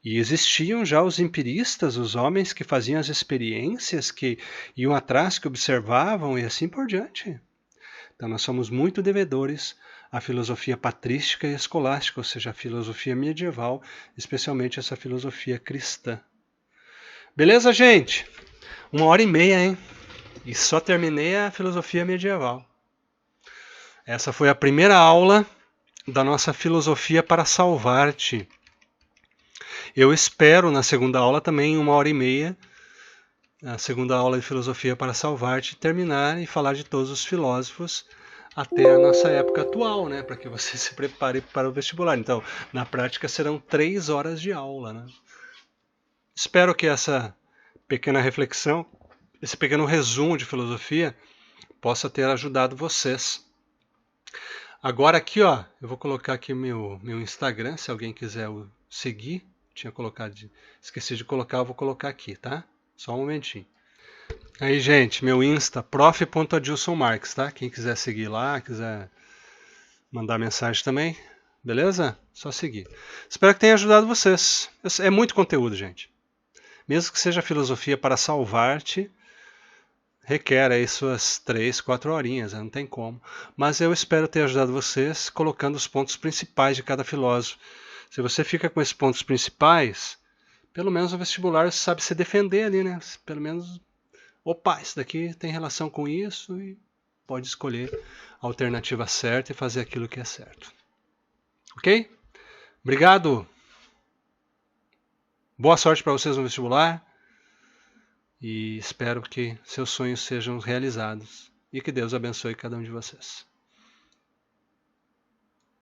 E existiam já os empiristas, os homens que faziam as experiências, que iam atrás, que observavam e assim por diante. Então nós somos muito devedores à filosofia patrística e escolástica, ou seja, a filosofia medieval, especialmente essa filosofia cristã. Beleza, gente? 1h30, hein? E só terminei a filosofia medieval. Essa foi a primeira aula da nossa filosofia para salvar-te. Eu espero na segunda aula também 1h30, a segunda aula de filosofia para salvar-te, terminar e falar de todos os filósofos até a nossa época atual, né? Para que você se prepare para o vestibular. Então, na prática serão 3 horas de aula, né? Espero que essa pequena reflexão, esse pequeno resumo de filosofia possa ter ajudado vocês. Agora aqui, ó, eu vou colocar aqui meu Instagram, se alguém quiser seguir. Tinha colocado, esqueci de colocar, eu vou colocar aqui, tá? Só um momentinho. Aí, gente, meu Insta, prof.adilsonmarques, tá? Quem quiser seguir lá, quiser mandar mensagem também, beleza? Só seguir. Espero que tenha ajudado vocês. É muito conteúdo, gente. Mesmo que seja filosofia para salvar-te, requer aí suas 3, 4 horinhas, não tem como. Mas eu espero ter ajudado vocês colocando os pontos principais de cada filósofo. Se você fica com esses pontos principais, pelo menos no vestibular você sabe se defender ali, né? Pelo menos, opa, isso daqui tem relação com isso e pode escolher a alternativa certa e fazer aquilo que é certo. Ok? Obrigado! Boa sorte para vocês no vestibular e espero que seus sonhos sejam realizados e que Deus abençoe cada um de vocês.